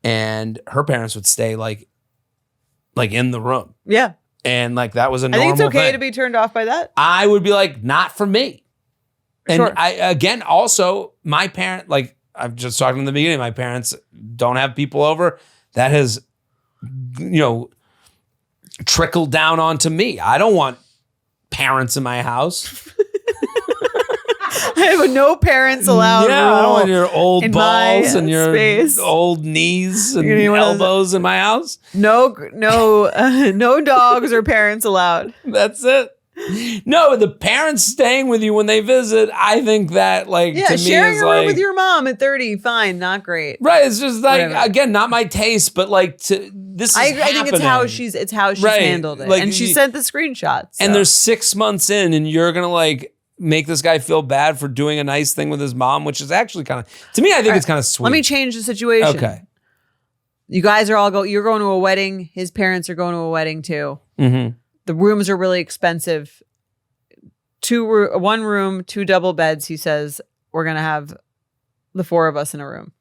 [SPEAKER 2] and her parents would stay like in the room.
[SPEAKER 1] Yeah.
[SPEAKER 2] And like that was a normal thing.
[SPEAKER 1] I think it's okay to be turned off by that.
[SPEAKER 2] I would be like, not for me. And
[SPEAKER 1] Sure.
[SPEAKER 2] Also, my parent, like I've just talked in the beginning, my parents don't have people over. That has, trickled down onto me. I don't want parents in my house.
[SPEAKER 1] I have no parents allowed.
[SPEAKER 2] Yeah, I don't want your old balls and your
[SPEAKER 1] space.
[SPEAKER 2] Old knees and elbows in my house.
[SPEAKER 1] No dogs or parents allowed.
[SPEAKER 2] That's it. No, the parents staying with you when they visit, I think that to me is
[SPEAKER 1] sharing a room with your mom at 30, fine, not great.
[SPEAKER 2] Right, it's just like,
[SPEAKER 1] whatever.
[SPEAKER 2] Again, not my taste, but this is
[SPEAKER 1] I think it's how she's handled it.
[SPEAKER 2] Like,
[SPEAKER 1] and she sent the screenshots. So.
[SPEAKER 2] And they're 6 months in and you're going to make this guy feel bad for doing a nice thing with his mom, which is actually kind of, to me, I think it's kind of sweet.
[SPEAKER 1] Let me change the situation.
[SPEAKER 2] Okay.
[SPEAKER 1] You guys are you're going to a wedding. His parents are going to a wedding too.
[SPEAKER 2] Mm-hmm.
[SPEAKER 1] The rooms are really expensive. 1 room, 2 double beds. He says, we're going to have the 4 of us in a room.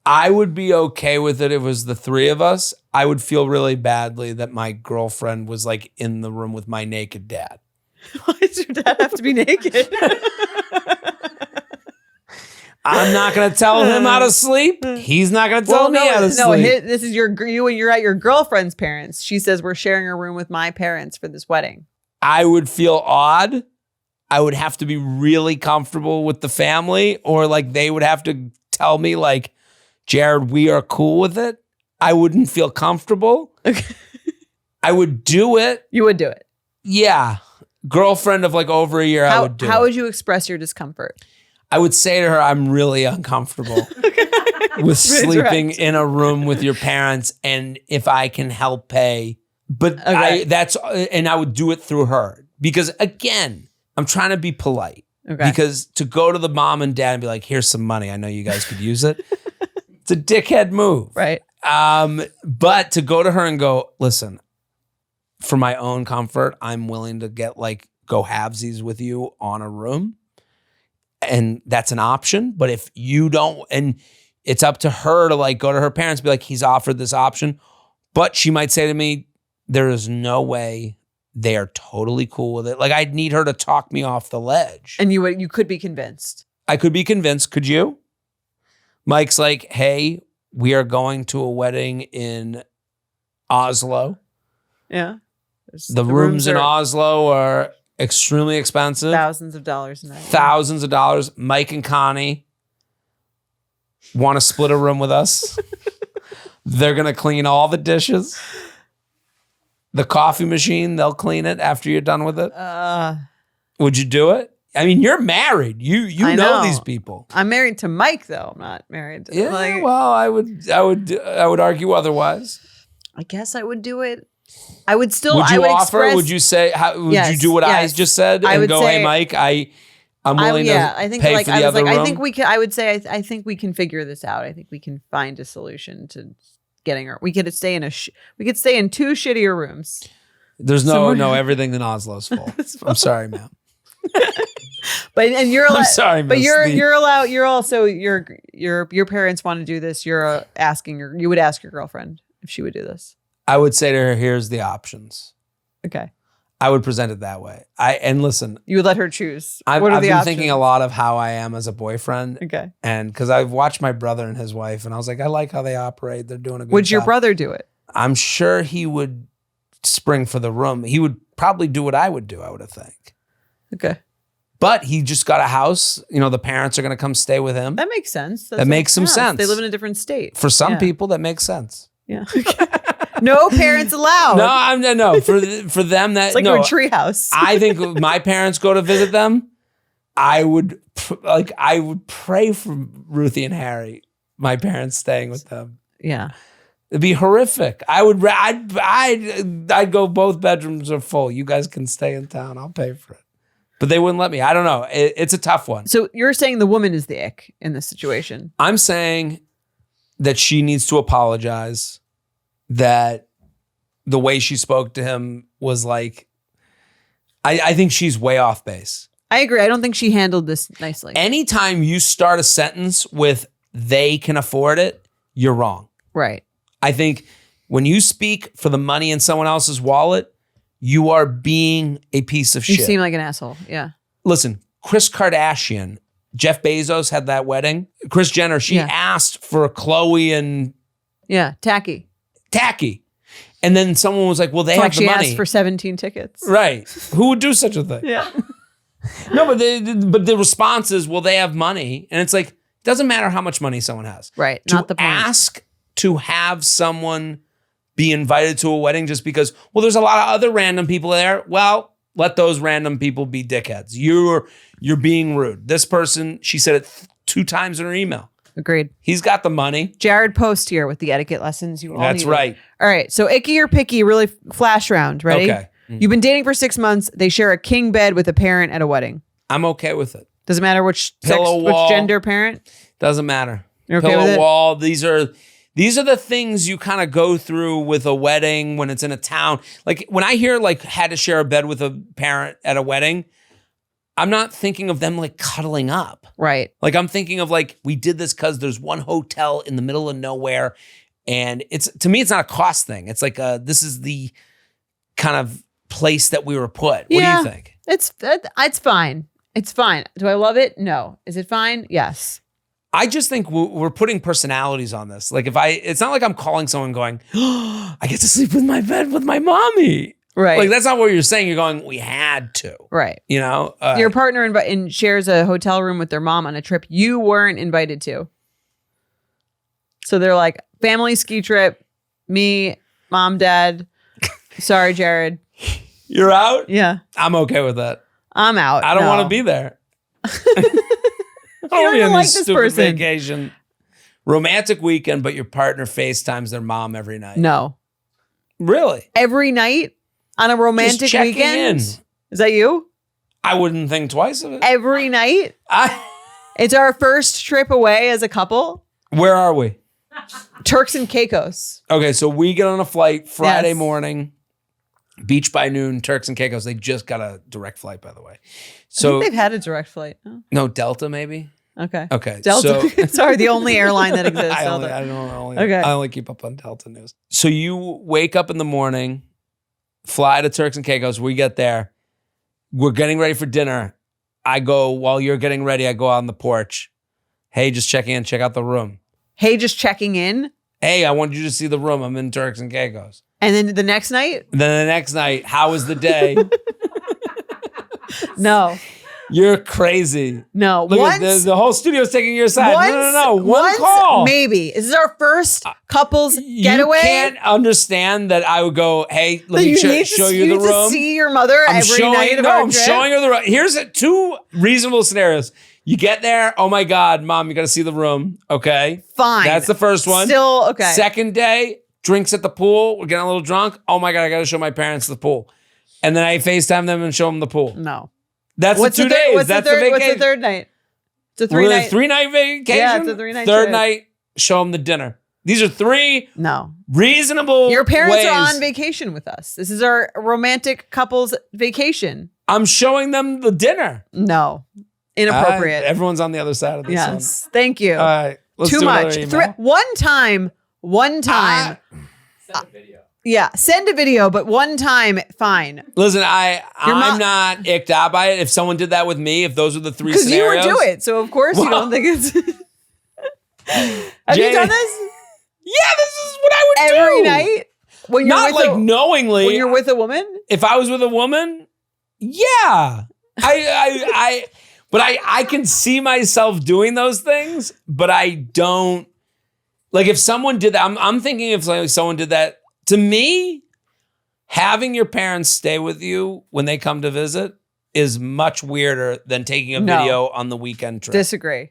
[SPEAKER 2] I would be okay with it if it was the 3 of us. I would feel really badly that my girlfriend was in the room with my naked dad.
[SPEAKER 1] Why does your dad have to be naked?
[SPEAKER 2] I'm not going to tell him how to sleep. He's not going to tell me how to sleep.
[SPEAKER 1] No, this is you and you're at your girlfriend's parents. She says, we're sharing a room with my parents for this wedding.
[SPEAKER 2] I would feel odd. I would have to be really comfortable with the family, or they would have to tell me Jared, we are cool with it. I wouldn't feel comfortable.
[SPEAKER 1] Okay.
[SPEAKER 2] I would do it.
[SPEAKER 1] You would do it.
[SPEAKER 2] Yeah. Girlfriend of over a year, I would do it.
[SPEAKER 1] How would you express your discomfort?
[SPEAKER 2] I would say to her, I'm really uncomfortable with sleeping in a room with your parents, and if I can help pay. But
[SPEAKER 1] okay.
[SPEAKER 2] I would do it through her. Because again, I'm trying to be polite.
[SPEAKER 1] Okay.
[SPEAKER 2] Because to go to the mom and dad and be like, here's some money, I know you guys could use it. It's a dickhead move.
[SPEAKER 1] Right.
[SPEAKER 2] But to go to her and go, listen, for my own comfort, I'm willing to get go halvesies with you on a room. And that's an option. But if you don't, and it's up to her to go to her parents, be like, he's offered this option. But she might say to me, there is no way they are totally cool with it. I'd need her to talk me off the ledge.
[SPEAKER 1] And you could be convinced.
[SPEAKER 2] I could be convinced. Could you? Mike's like, hey, we are going to a wedding in Oslo.
[SPEAKER 1] Yeah.
[SPEAKER 2] The rooms in Oslo are extremely expensive.
[SPEAKER 1] Thousands of dollars a night.
[SPEAKER 2] Thousands of dollars. Mike and Connie want to split a room with us. They're going to clean all the dishes. The coffee machine, they'll clean it after you're done with it. Would you do it? I mean, you're married. You know these people.
[SPEAKER 1] I'm married to Mike, though. I'm not married to
[SPEAKER 2] well, I would argue otherwise.
[SPEAKER 1] I guess I would do it. I would still.
[SPEAKER 2] Would you offer?
[SPEAKER 1] Express,
[SPEAKER 2] would you say? Would
[SPEAKER 1] yes,
[SPEAKER 2] you do what I just said and go, "Hey, Mike, I'm willing to pay for the other room"?
[SPEAKER 1] I think we can. I would say I think we can figure this out. I think we can find a solution to getting her. We could stay in we could stay in 2 shittier rooms.
[SPEAKER 2] There's no everything in Oslo's full. I'm sorry, ma'am.
[SPEAKER 1] But you're allowed.
[SPEAKER 2] I'm sorry,
[SPEAKER 1] but
[SPEAKER 2] miss.
[SPEAKER 1] you're allowed. You're also your parents want to do this. You're you would ask your girlfriend if she would do this.
[SPEAKER 2] I would say to her, here's the options.
[SPEAKER 1] Okay.
[SPEAKER 2] I would present it that way. And listen,
[SPEAKER 1] you would let her choose.
[SPEAKER 2] I've
[SPEAKER 1] the
[SPEAKER 2] been
[SPEAKER 1] options?
[SPEAKER 2] thinking a lot of how I am as a boyfriend.
[SPEAKER 1] Okay.
[SPEAKER 2] And because I've watched my brother and his wife, and I was like, I like how they operate. They're doing a good job.
[SPEAKER 1] Would your brother do it?
[SPEAKER 2] I'm sure he would spring for the room. He would probably do what I would do, I would think.
[SPEAKER 1] Okay.
[SPEAKER 2] But he just got a house. You know, the parents are going to come stay with him.
[SPEAKER 1] That makes sense.
[SPEAKER 2] That makes some sense.
[SPEAKER 1] They live in a different state.
[SPEAKER 2] For some people, that makes sense.
[SPEAKER 1] Yeah. No parents allowed.
[SPEAKER 2] No. For them, that
[SPEAKER 1] it's like a treehouse.
[SPEAKER 2] I think if my parents go to visit them, I would pray for Ruthie and Harry, my parents staying with them.
[SPEAKER 1] Yeah.
[SPEAKER 2] It'd be horrific. I'd go both bedrooms are full. You guys can stay in town. I'll pay for it. But they wouldn't let me. I don't know. It's a tough one.
[SPEAKER 1] So you're saying the woman is the ick in this situation?
[SPEAKER 2] I'm saying that she needs to apologize, that the way she spoke to him was like, I think she's way off base.
[SPEAKER 1] I agree. I don't think she handled this nicely.
[SPEAKER 2] Anytime you start a sentence with they can afford it, you're wrong.
[SPEAKER 1] Right.
[SPEAKER 2] I think when you speak for the money in someone else's wallet, you are being a piece of shit.
[SPEAKER 1] You seem like an asshole. Yeah.
[SPEAKER 2] Listen, Kris Kardashian, Jeff Bezos had that wedding. Kris Jenner, she asked for Khloe and...
[SPEAKER 1] Yeah, tacky.
[SPEAKER 2] And then someone was like, well, they have the money.
[SPEAKER 1] She asked for 17 tickets.
[SPEAKER 2] Right. Who would do such a thing?
[SPEAKER 1] Yeah.
[SPEAKER 2] No, but the response is, well, they have money. And it's like, it doesn't matter how much money someone has.
[SPEAKER 1] Right. Not the point.
[SPEAKER 2] Ask to have someone be invited to a wedding just because, well, there's a lot of other random people there. Well, let those random people be dickheads. You're being rude. This person, she said it 2 times in her email.
[SPEAKER 1] Agreed.
[SPEAKER 2] He's got the money.
[SPEAKER 1] Jared Post here with the etiquette lessons.
[SPEAKER 2] That's right.
[SPEAKER 1] All right. So icky or picky, really flash round. Ready?
[SPEAKER 2] Okay.
[SPEAKER 1] You've been dating for 6 months. They share a king bed with a parent at a wedding.
[SPEAKER 2] I'm okay with it.
[SPEAKER 1] Doesn't matter which gender parent?
[SPEAKER 2] Doesn't matter.
[SPEAKER 1] You're okay
[SPEAKER 2] Pillow
[SPEAKER 1] with it?
[SPEAKER 2] wall. These are the things you kind of go through with a wedding when it's in a town. Like when I hear like had to share a bed with a parent at a wedding, I'm not thinking of them like cuddling up.
[SPEAKER 1] Right.
[SPEAKER 2] Like I'm thinking of like, we did this because there's one hotel in the middle of nowhere. And to me, it's not a cost thing. It's like, this is the kind of place that we were put. What do you think?
[SPEAKER 1] It's fine. It's fine. Do I love it? No. Is it fine? Yes.
[SPEAKER 2] I just think we're putting personalities on this. Like it's not like I'm calling someone going, oh, I get to sleep in my bed with my mommy.
[SPEAKER 1] Right.
[SPEAKER 2] Like that's not what you're saying. You're going, we had to.
[SPEAKER 1] Right.
[SPEAKER 2] You know?
[SPEAKER 1] Your partner shares a hotel room with their mom on a trip you weren't invited to. So they're like, family ski trip, me, mom, dad. Sorry, Jared.
[SPEAKER 2] You're out?
[SPEAKER 1] Yeah.
[SPEAKER 2] I'm okay with that.
[SPEAKER 1] I'm out.
[SPEAKER 2] I don't want to be there. I don't want to be on
[SPEAKER 1] like
[SPEAKER 2] this
[SPEAKER 1] this
[SPEAKER 2] stupid
[SPEAKER 1] person.
[SPEAKER 2] vacation. Romantic weekend, but your partner FaceTimes their mom every night.
[SPEAKER 1] No.
[SPEAKER 2] Really?
[SPEAKER 1] Every night on a romantic
[SPEAKER 2] Just checking
[SPEAKER 1] weekend?
[SPEAKER 2] in.
[SPEAKER 1] Is that you?
[SPEAKER 2] I wouldn't think twice of it.
[SPEAKER 1] Every night? It's our first trip away as a couple.
[SPEAKER 2] Where are we?
[SPEAKER 1] Turks and Caicos.
[SPEAKER 2] Okay, so we get on a flight Friday morning, beach by noon, Turks and Caicos. They just got a direct flight, by the way. So
[SPEAKER 1] I think they've had a direct flight. No,
[SPEAKER 2] no Delta, maybe.
[SPEAKER 1] Okay.
[SPEAKER 2] Delta.
[SPEAKER 1] So, sorry, the only airline that exists.
[SPEAKER 2] I only keep up on Delta news. So you wake up in the morning, fly to Turks and Caicos. We get there. We're getting ready for dinner. While you're getting ready, I go out on the porch. Hey, just checking in. Check out the room.
[SPEAKER 1] Hey, just checking in.
[SPEAKER 2] Hey, I want you to see the room. I'm in Turks and Caicos.
[SPEAKER 1] And then the next night?
[SPEAKER 2] How was the day?
[SPEAKER 1] No.
[SPEAKER 2] You're crazy.
[SPEAKER 1] No.
[SPEAKER 2] Look at the whole studio's taking your side. No. One call.
[SPEAKER 1] Maybe. This is our first couples getaway.
[SPEAKER 2] You can't understand that I would go, hey, let me show you the room.
[SPEAKER 1] To see your mother every night of our trip?
[SPEAKER 2] I'm showing her the room. Here's 2 reasonable scenarios. You get there. Oh my God, mom, you got to see the room. Okay.
[SPEAKER 1] Fine.
[SPEAKER 2] That's the first one.
[SPEAKER 1] Still okay.
[SPEAKER 2] Second day, drinks at the pool. We're getting a little drunk. Oh my God, I got to show my parents the pool. And then I FaceTime them and show them the pool.
[SPEAKER 1] No.
[SPEAKER 2] That's the 2 days. That's the vacation.
[SPEAKER 1] What's the third night? It's a 3-night.
[SPEAKER 2] 3-night vacation.
[SPEAKER 1] Yeah, it's a 3-night
[SPEAKER 2] Third
[SPEAKER 1] trip.
[SPEAKER 2] night, show them the dinner. These are 3 reasonable
[SPEAKER 1] Your parents
[SPEAKER 2] ways.
[SPEAKER 1] are on vacation with us. This is our romantic couples vacation.
[SPEAKER 2] I'm showing them the dinner.
[SPEAKER 1] No. Inappropriate.
[SPEAKER 2] Everyone's on the other side of this one.
[SPEAKER 1] Yes. Thank you.
[SPEAKER 2] All right. Let's
[SPEAKER 1] Too
[SPEAKER 2] do
[SPEAKER 1] much. One time.
[SPEAKER 3] Send a video.
[SPEAKER 1] Yeah. Send a video, but one time, fine.
[SPEAKER 2] Listen, I'm not icked out by it. If someone did that with me, if those were the 3 scenarios.
[SPEAKER 1] Because you would do it. So, of course, you don't think it's... Have you done this?
[SPEAKER 2] Yeah, this is what I would do.
[SPEAKER 1] Every night? When you're
[SPEAKER 2] not like knowingly.
[SPEAKER 1] When you're with a woman?
[SPEAKER 2] If I was with a woman, yeah. But I can see myself doing those things, but I don't. Like if someone did that, I'm thinking if like someone did that to me, having your parents stay with you when they come to visit is much weirder than taking a video on the weekend trip.
[SPEAKER 1] Disagree.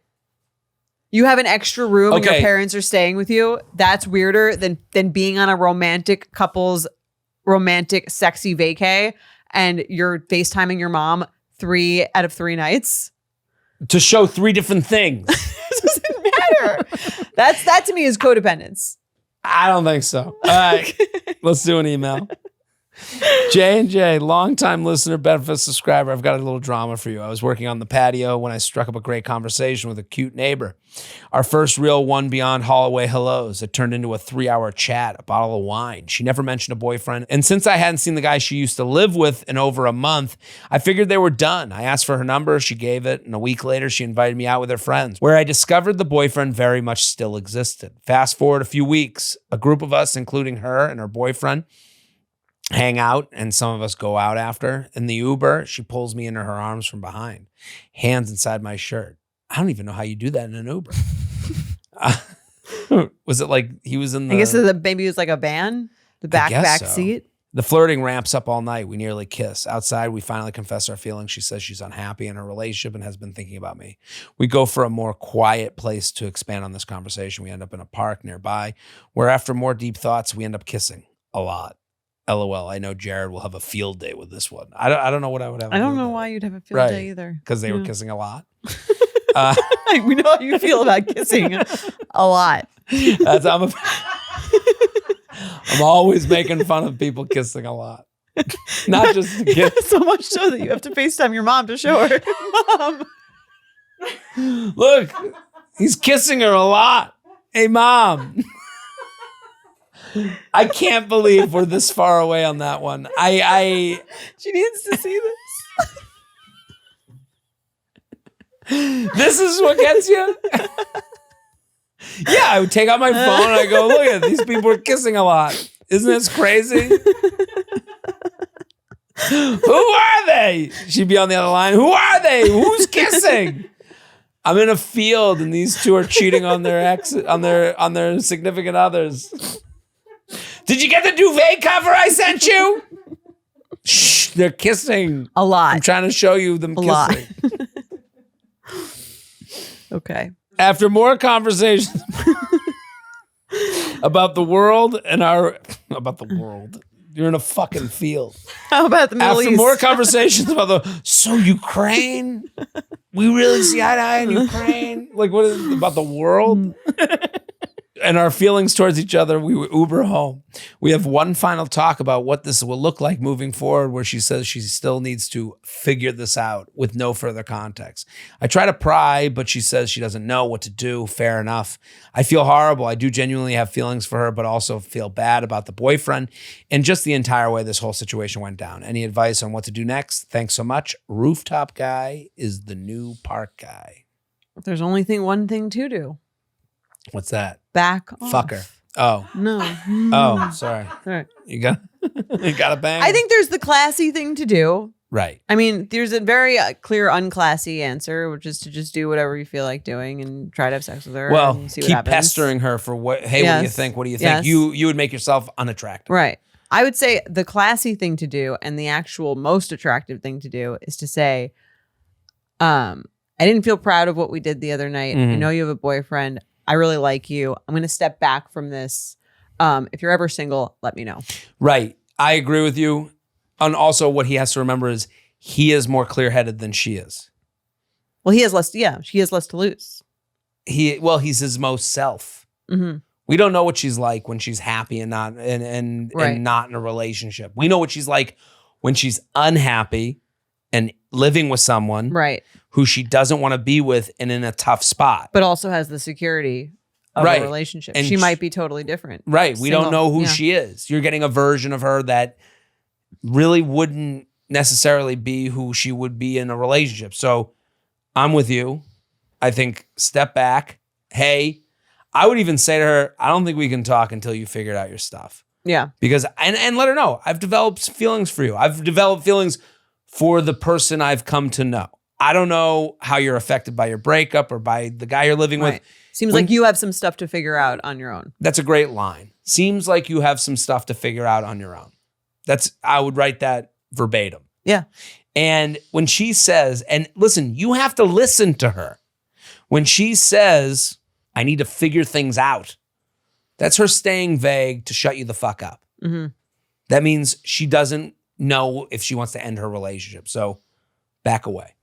[SPEAKER 1] You have an extra room and your parents are staying with you. That's weirder than being on a romantic sexy vacay and you're FaceTiming your mom 3 out of 3 nights.
[SPEAKER 2] To show 3 different things.
[SPEAKER 1] It doesn't matter. That to me is codependence.
[SPEAKER 2] I don't think so. All right. Let's do an email. J&J, longtime listener, benefit subscriber. I've got a little drama for you. I was working on the patio when I struck up a great conversation with a cute neighbor. Our first real one beyond hallway hellos. It turned into a 3-hour chat, a bottle of wine. She never mentioned a boyfriend. And since I hadn't seen the guy she used to live with in over a month, I figured they were done. I asked for her number. She gave it. And a week later, she invited me out with her friends, where I discovered the boyfriend very much still existed. Fast forward a few weeks, a group of us, including her and her boyfriend, hang out, and some of us go out after. In the Uber, she pulls me into her arms from behind, hands inside my shirt. I don't even know how you do that in an Uber. Was it like he was in the...
[SPEAKER 1] I guess maybe it was like a van, the back seat.
[SPEAKER 2] The flirting ramps up all night. We nearly kiss. Outside, we finally confess our feelings. She says she's unhappy in her relationship and has been thinking about me. We go for a more quiet place to expand on this conversation. We end up in a park nearby, where after more deep thoughts, we end up kissing a lot. LOL. I know Jared will have a field day with this one. I don't know what I would have.
[SPEAKER 1] I don't know why you'd have a field day either.
[SPEAKER 2] Because they were kissing a lot.
[SPEAKER 1] We know how you feel about kissing a lot.
[SPEAKER 2] I'm always making fun of people kissing a lot. Not just to kiss.
[SPEAKER 1] So much so that you have to FaceTime your mom to show her. Mom.
[SPEAKER 2] Look, he's kissing her a lot. Hey, Mom. I can't believe we're this far away on that one.
[SPEAKER 1] She needs to see this.
[SPEAKER 2] This is what gets you? Yeah, I would take out my phone and I go, look at these people are kissing a lot. Isn't this crazy? Who are they? She'd be on the other line. Who are they? Who's kissing? I'm in a field and these 2 are cheating on their on their significant others. Did you get the duvet cover I sent you? Shh, they're kissing.
[SPEAKER 1] A lot.
[SPEAKER 2] I'm trying to show you them kissing.
[SPEAKER 1] Okay.
[SPEAKER 2] After more conversations about the world about the world. You're in a fucking field.
[SPEAKER 1] How about the Middle East?
[SPEAKER 2] After more conversations about Ukraine? We really see eye to eye in Ukraine? Like, what is it about the world? And our feelings towards each other, we Uber home. We have one final talk about what this will look like moving forward, where she says she still needs to figure this out with no further context. I try to pry, but she says she doesn't know what to do. Fair enough. I feel horrible. I do genuinely have feelings for her, but also feel bad about the boyfriend and just the entire way this whole situation went down. Any advice on what to do next? Thanks so much. Rooftop guy is the new park guy.
[SPEAKER 1] There's only one thing to do.
[SPEAKER 2] What's that?
[SPEAKER 1] Back off.
[SPEAKER 2] Fucker. Oh.
[SPEAKER 1] No.
[SPEAKER 2] Oh, sorry.
[SPEAKER 1] All right.
[SPEAKER 2] You got a bang?
[SPEAKER 1] I think there's the classy thing to do.
[SPEAKER 2] Right.
[SPEAKER 1] I mean, there's a very clear unclassy answer, which is to just do whatever you feel like doing and try to have sex with her.
[SPEAKER 2] Well,
[SPEAKER 1] and see what
[SPEAKER 2] keep
[SPEAKER 1] happens.
[SPEAKER 2] pestering her for what, hey, what do you think? What do you think?
[SPEAKER 1] Yes.
[SPEAKER 2] You would make yourself unattractive.
[SPEAKER 1] Right. I would say the classy thing to do and the actual most attractive thing to do is to say, I didn't feel proud of what we did the other night. I know you have a boyfriend. I really like you. I'm going to step back from this. If you're ever single, let me know. Right.
[SPEAKER 2] I agree with you. And also what he has to remember is he is more clear-headed than she is.
[SPEAKER 1] Well, he has less. Yeah, she has less to lose.
[SPEAKER 2] He's his most self. We don't know what she's like when she's happy and not and not in a relationship. We know what she's like when she's unhappy and living with someone who she doesn't want to be with and in a tough spot.
[SPEAKER 1] But also has the security of a relationship. And she might be totally different.
[SPEAKER 2] Right. We don't know who she is. You're getting a version of her that really wouldn't necessarily be who she would be in a relationship. So I'm with you. I think step back. Hey, I would even say to her, I don't think we can talk until you figured out your stuff.
[SPEAKER 1] Yeah.
[SPEAKER 2] Because, and let her know, I've developed feelings for you. I've developed feelings for the person I've come to know. I don't know how you're affected by your breakup or by the guy you're living with.
[SPEAKER 1] Seems like you have some stuff to figure out on your own.
[SPEAKER 2] That's a great line. Seems like you have some stuff to figure out on your own. I would write that verbatim.
[SPEAKER 1] Yeah.
[SPEAKER 2] And when she says, and listen, you have to listen to her. When she says, I need to figure things out, that's her staying vague to shut you the fuck up.
[SPEAKER 1] Mm-hmm.
[SPEAKER 2] That means she doesn't know if she wants to end her relationship. So back away.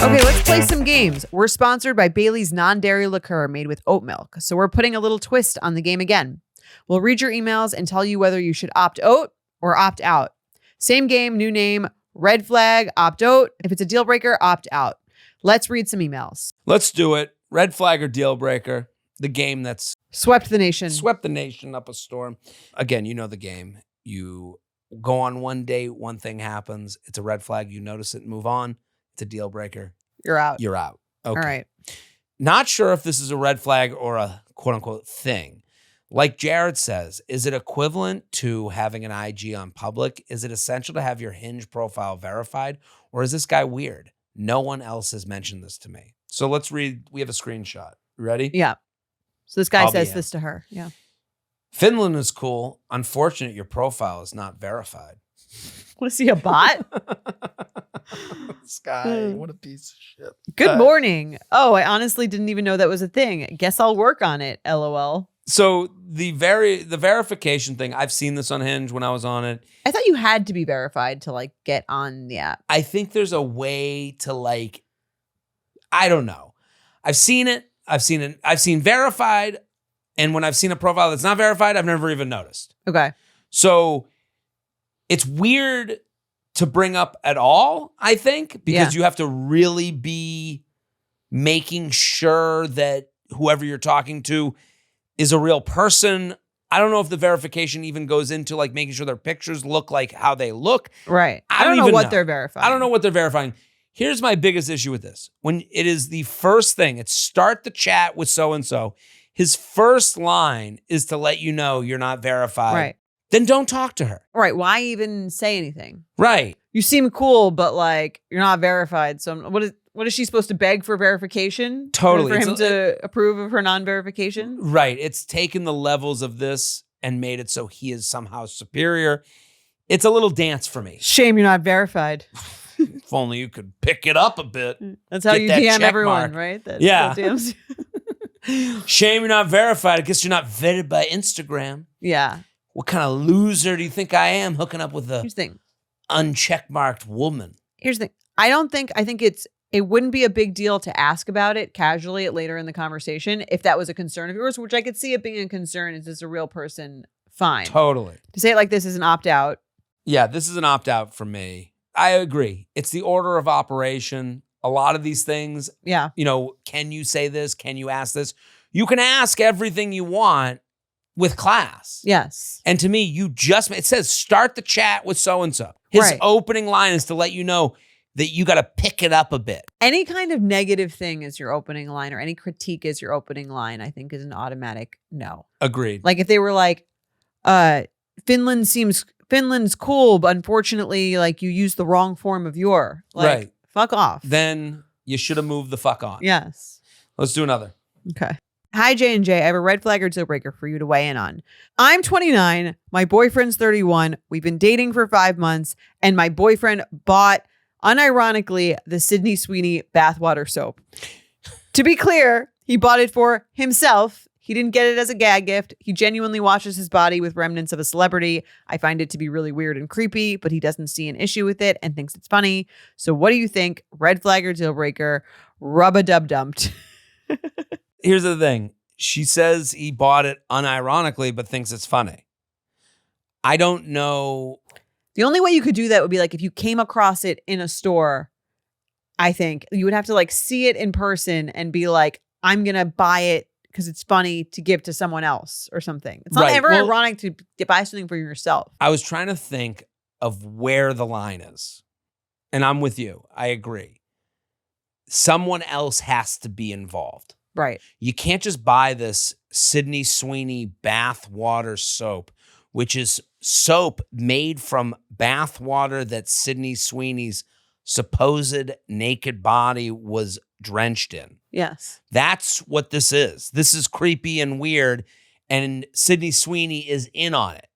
[SPEAKER 1] Okay, let's play some games. We're sponsored by Bailey's non-dairy liqueur made with oat milk. So we're putting a little twist on the game again. We'll read your emails and tell you whether you should opt out or opt out. Same game, new name, red flag, opt out. If it's a deal breaker, opt out. Let's read some emails.
[SPEAKER 2] Let's do it. Red flag or deal breaker. The game that's
[SPEAKER 1] swept the nation
[SPEAKER 2] up a storm. Again, you know the game. You go on one date, one thing happens. It's a red flag. You notice it and move on. It's a deal breaker.
[SPEAKER 1] You're out.
[SPEAKER 2] You're out. Okay.
[SPEAKER 1] All right.
[SPEAKER 2] Not sure if this is a red flag or a quote unquote thing. Like Jared says, is it equivalent to having an IG on public? Is it essential to have your Hinge profile verified? Or is this guy weird? No one else has mentioned this to me. So let's read. We have a screenshot. Ready?
[SPEAKER 1] Yeah. So this guy says this to her. Yeah.
[SPEAKER 2] Finland is cool. Unfortunate your profile is not verified.
[SPEAKER 1] Was he a bot?
[SPEAKER 2] This guy, what a piece of shit.
[SPEAKER 1] Good morning. Oh, I honestly didn't even know that was a thing. Guess I'll work on it. LOL.
[SPEAKER 2] So the verification thing, I've seen this on Hinge when I was on it.
[SPEAKER 1] I thought you had to be verified to like get on the app.
[SPEAKER 2] I think there's a way to like, I don't know. I've seen it. I've seen verified. And when I've seen a profile that's not verified, I've never even noticed.
[SPEAKER 1] Okay.
[SPEAKER 2] So it's weird to bring up at all, I think, because you have to really be making sure that whoever you're talking to is a real person. I don't know if the verification even goes into like making sure their pictures look like how they look.
[SPEAKER 1] Right. I don't know what they're verifying.
[SPEAKER 2] I don't know what they're verifying. Here's my biggest issue with this. When it is the first thing, it's start the chat with so-and-so. His first line is to let you know you're not verified.
[SPEAKER 1] Right.
[SPEAKER 2] Then don't talk to her.
[SPEAKER 1] Right. Why even say anything?
[SPEAKER 2] Right.
[SPEAKER 1] You seem cool, but like you're not verified. So what is she supposed to beg for verification?
[SPEAKER 2] Totally.
[SPEAKER 1] For him to approve of her non-verification?
[SPEAKER 2] Right. It's taken the levels of this and made it so he is somehow superior. It's a little dance for me.
[SPEAKER 1] Shame you're not verified.
[SPEAKER 2] If only you could pick it up a bit.
[SPEAKER 1] That's how you DM everyone, right?
[SPEAKER 2] Yeah.
[SPEAKER 1] DMs.
[SPEAKER 2] Shame you're not verified. I guess you're not vetted by Instagram.
[SPEAKER 1] Yeah.
[SPEAKER 2] What kind of loser do you think I am hooking up with a
[SPEAKER 1] Here's the thing.
[SPEAKER 2] uncheckmarked woman?
[SPEAKER 1] Here's the thing. I think it wouldn't be a big deal to ask about it casually later in the conversation if that was a concern of yours, which I could see it being a concern. Is this a real person? Fine.
[SPEAKER 2] Totally.
[SPEAKER 1] To say it like this is an opt-out.
[SPEAKER 2] Yeah, this is an opt-out for me. I agree. It's the order of operation. A lot of these things, can you say this? Can you ask this? You can ask everything you want with class.
[SPEAKER 1] Yes.
[SPEAKER 2] And to me, it says start the chat with so-and-so. His opening line is to let you know that you got to pick it up a bit.
[SPEAKER 1] Any kind of negative thing is your opening line or any critique is your opening line, I think is an automatic no.
[SPEAKER 2] Agreed.
[SPEAKER 1] Like if they were like, Finland's cool, but unfortunately, like you used the wrong form of your. Like,
[SPEAKER 2] right.
[SPEAKER 1] Fuck off.
[SPEAKER 2] Then you should have moved the fuck on.
[SPEAKER 1] Yes.
[SPEAKER 2] Let's do another.
[SPEAKER 1] Okay. Hi, J&J. I have a red flag or deal breaker for you to weigh in on. I'm 29. My boyfriend's 31. We've been dating for 5 months, and my boyfriend bought, unironically, the Sydney Sweeney bathwater soap. To be clear, he bought it for himself. He didn't get it as a gag gift. He genuinely washes his body with remnants of a celebrity. I find it to be really weird and creepy, but he doesn't see an issue with it and thinks it's funny. So what do you think? Red flag or deal breaker? Rub-a-dub-dumped.
[SPEAKER 2] Here's the thing. She says he bought it unironically, but thinks it's funny. I don't know.
[SPEAKER 1] The only way you could do that would be like if you came across it in a store, I think you would have to like see it in person and be like, I'm going to buy it because it's funny to give to someone else or something. It's not ever ironic to buy something for yourself.
[SPEAKER 2] I was trying to think of where the line is. And I'm with you. I agree. Someone else has to be involved.
[SPEAKER 1] Right.
[SPEAKER 2] You can't just buy this Sydney Sweeney bath water soap, which is soap made from bath water that Sydney Sweeney's supposed naked body was drenched in.
[SPEAKER 1] Yes.
[SPEAKER 2] That's what this is. This is creepy and weird. And Sydney Sweeney is in on it.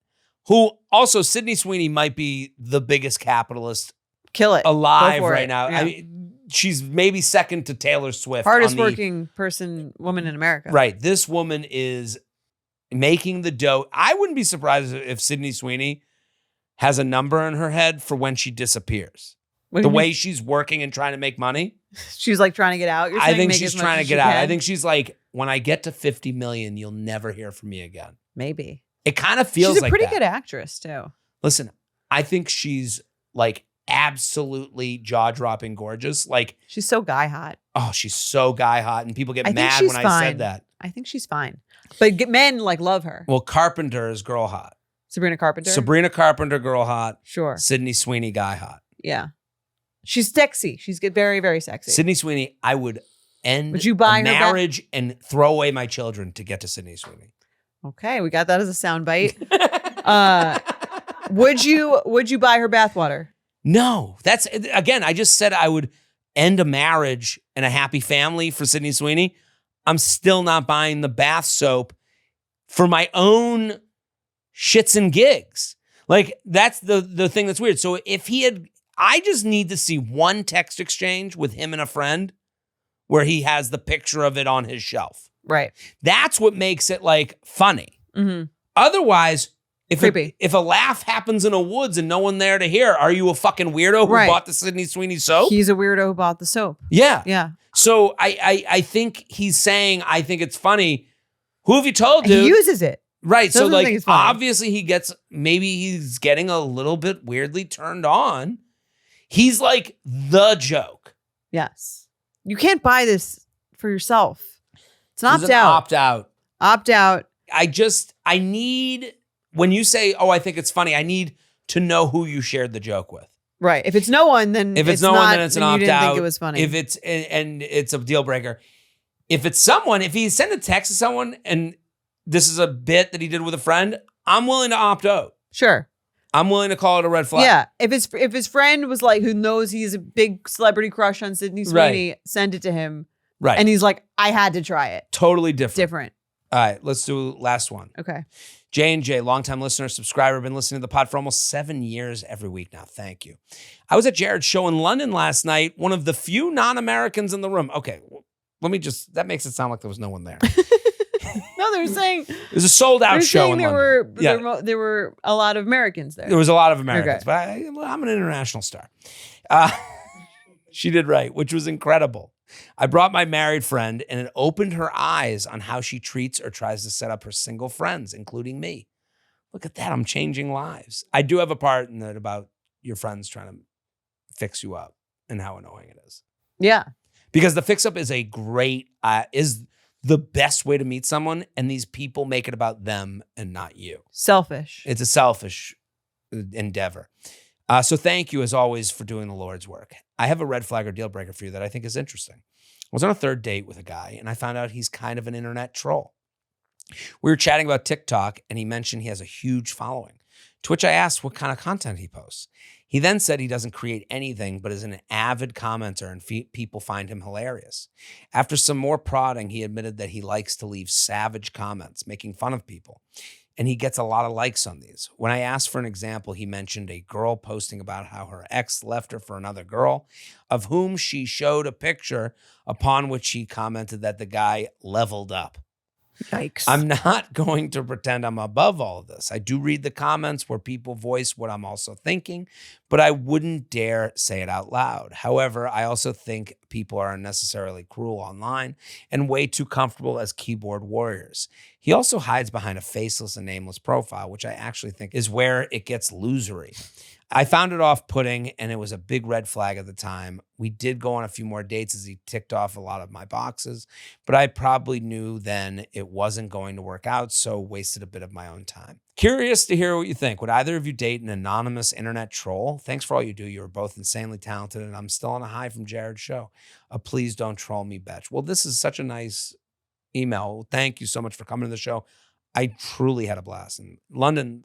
[SPEAKER 2] Who also, Sydney Sweeney might be the biggest capitalist alive right now.
[SPEAKER 1] Yeah.
[SPEAKER 2] I mean, she's maybe second to Taylor Swift.
[SPEAKER 1] Hardest working woman in America.
[SPEAKER 2] Right. This woman is making the dough. I wouldn't be surprised if Sydney Sweeney has a number in her head for when she disappears. The way she's working and trying to make money.
[SPEAKER 1] She's like trying to get out.
[SPEAKER 2] I think she's trying to get out. I think she's like, when I get to 50 million, you'll never hear from me again.
[SPEAKER 1] Maybe.
[SPEAKER 2] It kind of feels like that.
[SPEAKER 1] She's a pretty good actress too.
[SPEAKER 2] Listen, I think she's like absolutely jaw-dropping gorgeous. Like,
[SPEAKER 1] she's so guy hot.
[SPEAKER 2] Oh, she's so guy hot. And people get mad when I said that.
[SPEAKER 1] I think she's fine. But men like love her.
[SPEAKER 2] Well, Carpenter is girl hot.
[SPEAKER 1] Sabrina Carpenter?
[SPEAKER 2] Sabrina Carpenter, girl hot.
[SPEAKER 1] Sure.
[SPEAKER 2] Sydney Sweeney, guy hot.
[SPEAKER 1] Yeah. She's sexy. She's very, very sexy.
[SPEAKER 2] Sydney Sweeney, I would end
[SPEAKER 1] would you buy
[SPEAKER 2] a marriage and throw away my children to get to Sydney Sweeney.
[SPEAKER 1] Okay, we got that as a soundbite. Would you buy her bathwater?
[SPEAKER 2] No. That's, again, I just said I would end a marriage and a happy family for Sydney Sweeney. I'm still not buying the bath soap for my own shits and gigs. Like, that's the thing that's weird. So if he had, I just need to see one text exchange with him and a friend where he has the picture of it on his shelf.
[SPEAKER 1] Right.
[SPEAKER 2] That's what makes it like funny.
[SPEAKER 1] Mm-hmm.
[SPEAKER 2] Otherwise, if a laugh happens in a woods and no one there to hear, are you a fucking weirdo who bought the Sydney Sweeney soap?
[SPEAKER 1] He's a weirdo who bought the soap.
[SPEAKER 2] Yeah.
[SPEAKER 1] Yeah.
[SPEAKER 2] So I think he's saying, I think it's funny. Who have you told, dude?
[SPEAKER 1] He uses it.
[SPEAKER 2] Right. So like, obviously maybe he's getting a little bit weirdly turned on. He's like the joke.
[SPEAKER 1] Yes. You can't buy this for yourself. It's an opt-out.
[SPEAKER 2] Opt-out.
[SPEAKER 1] Opt-out.
[SPEAKER 2] I need, when you say, oh, I think it's funny, I need to know who you shared the joke with.
[SPEAKER 1] Right. If it's no one, then
[SPEAKER 2] it's an opt-out.
[SPEAKER 1] You didn't think it was funny.
[SPEAKER 2] If it's, and it's a deal breaker. If it's someone, if he sent a text to someone and this is a bit that he did with a friend, I'm willing to opt out.
[SPEAKER 1] Sure.
[SPEAKER 2] I'm willing to call it a red flag.
[SPEAKER 1] Yeah. If his friend was like, who knows he's a big celebrity crush on Sydney Sweeney, send it to him.
[SPEAKER 2] Right.
[SPEAKER 1] And he's like, I had to try it.
[SPEAKER 2] Totally different.
[SPEAKER 1] Different.
[SPEAKER 2] All right. Let's do last one.
[SPEAKER 1] Okay.
[SPEAKER 2] J&J, longtime listener, subscriber, been listening to the pod for almost 7 years every week now. Thank you. I was at Jared's show in London last night, one of the few non-Americans in the room. Okay. That makes it sound like there was no one there.
[SPEAKER 1] No, they were saying
[SPEAKER 2] it was a sold out show in London.
[SPEAKER 1] There were a lot of Americans there.
[SPEAKER 2] There was a lot of Americans, but I'm an international star. She did right, which was incredible. I brought my married friend, and it opened her eyes on how she treats or tries to set up her single friends, including me. Look at that. I'm changing lives. I do have a part in it about your friends trying to fix you up and how annoying it is.
[SPEAKER 1] Yeah. Because
[SPEAKER 2] the fix up is a great, is the best way to meet someone, and these people make it about them and not you.
[SPEAKER 1] Selfish.
[SPEAKER 2] It's a selfish endeavor. So thank you, as always, for doing the Lord's work. I have a red flag or deal breaker for you that I think is interesting. I was on a third date with a guy, and I found out he's kind of an internet troll. We were chatting about TikTok, and he mentioned he has a huge following, to which I asked what kind of content he posts. He then said he doesn't create anything, but is an avid commenter, and people find him hilarious. After some more prodding, he admitted that he likes to leave savage comments, making fun of people. And he gets a lot of likes on these. When I asked for an example, he mentioned a girl posting about how her ex left her for another girl, of whom she showed a picture, upon which he commented that the guy leveled up.
[SPEAKER 1] Yikes.
[SPEAKER 2] I'm not going to pretend I'm above all of this. I do read the comments where people voice what I'm also thinking, but I wouldn't dare say it out loud. However, I also think people are unnecessarily cruel online and way too comfortable as keyboard warriors. He also hides behind a faceless and nameless profile, which I actually think is where it gets losery. I found it off-putting, and it was a big red flag at the time. We did go on a few more dates as he ticked off a lot of my boxes, but I probably knew then it wasn't going to work out, so wasted a bit of my own time. Curious to hear what you think. Would either of you date an anonymous internet troll? Thanks for all you do. You are both insanely talented, and I'm still on a high from Jared's show. Please don't troll me, bitch. Well, this is such a nice email. Thank you so much for coming to the show. I truly had a blast. In London,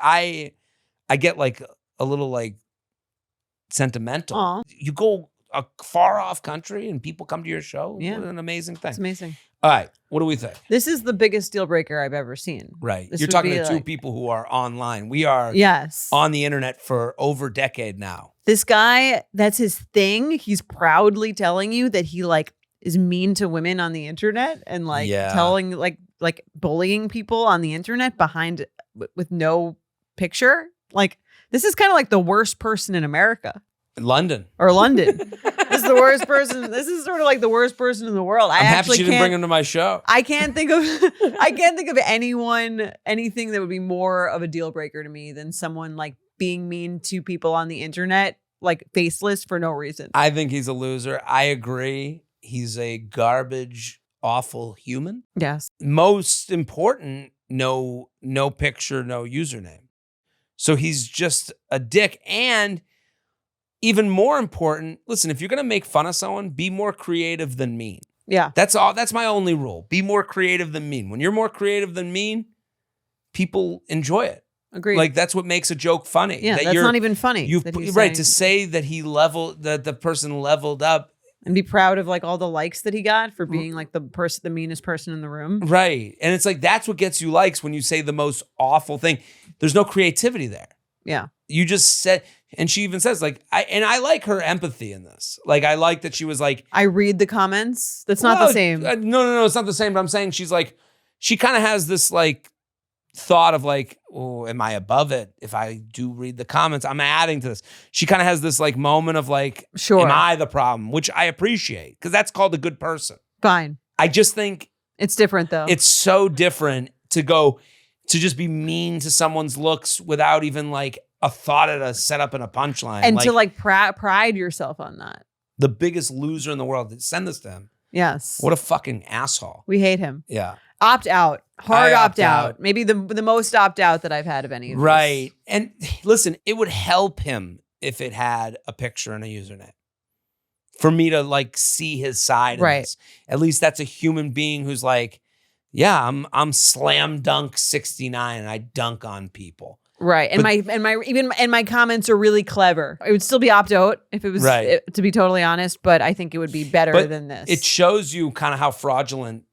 [SPEAKER 2] I get like a little like sentimental.
[SPEAKER 1] Aww.
[SPEAKER 2] You go a far off country and people come to your show.
[SPEAKER 1] Yeah.
[SPEAKER 2] What an amazing thing.
[SPEAKER 1] It's amazing.
[SPEAKER 2] All right. What do we think?
[SPEAKER 1] This is the biggest deal breaker I've ever seen.
[SPEAKER 2] Right.
[SPEAKER 1] This
[SPEAKER 2] You're
[SPEAKER 1] would
[SPEAKER 2] talking
[SPEAKER 1] be
[SPEAKER 2] to two
[SPEAKER 1] like-
[SPEAKER 2] people who are online. We are
[SPEAKER 1] Yes.
[SPEAKER 2] on the internet for over a decade now.
[SPEAKER 1] This guy, that's his thing. He's proudly telling you that he like is mean to women on the internet and like
[SPEAKER 2] Yeah.
[SPEAKER 1] telling like bullying people on the internet behind with no picture. Like this is kind of like the worst person in America
[SPEAKER 2] London.
[SPEAKER 1] or London. This is the worst person. This is sort of like the worst person in the world.
[SPEAKER 2] I'm happy
[SPEAKER 1] actually
[SPEAKER 2] she didn't
[SPEAKER 1] can't
[SPEAKER 2] bring him to my show.
[SPEAKER 1] I can't think of anything that would be more of a deal breaker to me than someone like being mean to people on the internet, like faceless for no reason.
[SPEAKER 2] I think he's a loser. I agree. He's a garbage, awful human.
[SPEAKER 1] Yes.
[SPEAKER 2] Most important, no picture, no username. So he's just a dick. And even more important, listen, if you're going to make fun of someone, be more creative than mean.
[SPEAKER 1] Yeah.
[SPEAKER 2] That's all. That's my only rule. Be more creative than mean. When you're more creative than mean, people enjoy it.
[SPEAKER 1] Agreed.
[SPEAKER 2] Like that's what makes a joke funny.
[SPEAKER 1] Yeah, that's not even funny. that he's
[SPEAKER 2] right
[SPEAKER 1] saying.
[SPEAKER 2] to say that the person leveled up.
[SPEAKER 1] And be proud of like all the likes that he got for being like the meanest person in the room.
[SPEAKER 2] Right. And it's like, that's what gets you likes when you say the most awful thing. There's no creativity there.
[SPEAKER 1] Yeah.
[SPEAKER 2] You just said, and she even says like, I like her empathy in this. Like, I like that she was like,
[SPEAKER 1] I read the comments. That's not the same.
[SPEAKER 2] No, it's not the same. But I'm saying she's like, she kind of has this like thought of like, oh, am I above it? If I do read the comments, I'm adding to this. She kind of has this like moment of like,
[SPEAKER 1] Sure.
[SPEAKER 2] am I the problem? Which I appreciate because that's called a good person.
[SPEAKER 1] Fine.
[SPEAKER 2] I just think
[SPEAKER 1] It's different though.
[SPEAKER 2] it's so different to just be mean to someone's looks without even like a thought at a setup and a punchline.
[SPEAKER 1] and to like pride yourself on that.
[SPEAKER 2] The biggest loser in the world. Send this to him.
[SPEAKER 1] Yes.
[SPEAKER 2] What a fucking asshole.
[SPEAKER 1] We hate him.
[SPEAKER 2] Yeah.
[SPEAKER 1] Opt out. Hard
[SPEAKER 2] I
[SPEAKER 1] opt
[SPEAKER 2] opt
[SPEAKER 1] out.
[SPEAKER 2] out.
[SPEAKER 1] Maybe the most opt out that I've had of any of these.
[SPEAKER 2] Right. And listen, it would help him if it had a picture and a username. For me to like see his side.
[SPEAKER 1] Right.
[SPEAKER 2] In this. At least that's a human being who's like, yeah, I'm slam dunk 69 and I dunk on people.
[SPEAKER 1] Right. And my comments are really clever. It would still be opt out if it was
[SPEAKER 2] Right.
[SPEAKER 1] to be totally honest, but I think it would be better
[SPEAKER 2] But
[SPEAKER 1] than this.
[SPEAKER 2] It shows you kind of how fraudulent,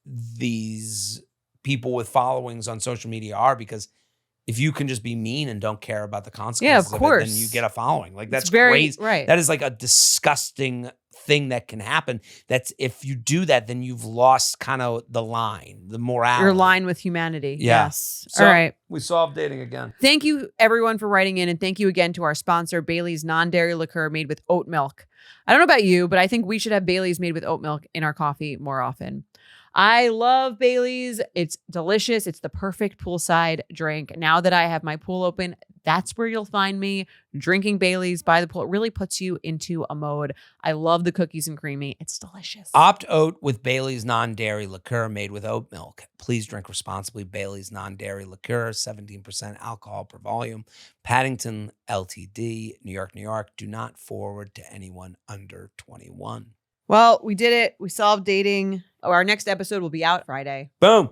[SPEAKER 2] these people with followings on social media are, because if you can just be mean and don't care about the consequences of
[SPEAKER 1] course.
[SPEAKER 2] it, then you get a following. Like that's
[SPEAKER 1] It's very
[SPEAKER 2] crazy.
[SPEAKER 1] right.
[SPEAKER 2] That is like a disgusting thing that can happen. That's if you do that, then you've lost kind of the line, the morality.
[SPEAKER 1] Your line with humanity.
[SPEAKER 2] Yeah.
[SPEAKER 1] Yes.
[SPEAKER 2] So
[SPEAKER 1] All right.
[SPEAKER 2] we solved dating again.
[SPEAKER 1] Thank you everyone for writing in, and thank you again to our sponsor, Bailey's non-dairy liqueur made with oat milk. I don't know about you, but I think we should have Bailey's made with oat milk in our coffee more often. I love Bailey's. It's delicious. It's the perfect poolside drink. Now that I have my pool open, that's where you'll find me drinking Bailey's by the pool. It really puts you into a mode. I love the cookies and creamy. It's delicious.
[SPEAKER 2] Opt oat with Bailey's non-dairy liqueur made with oat milk. Please drink responsibly. Bailey's non-dairy liqueur, 17% alcohol per volume. Paddington LTD, New York, New York. Do not forward to anyone under 21.
[SPEAKER 1] Well, we did it. We solved dating. Our next episode will be out Friday.
[SPEAKER 2] Boom.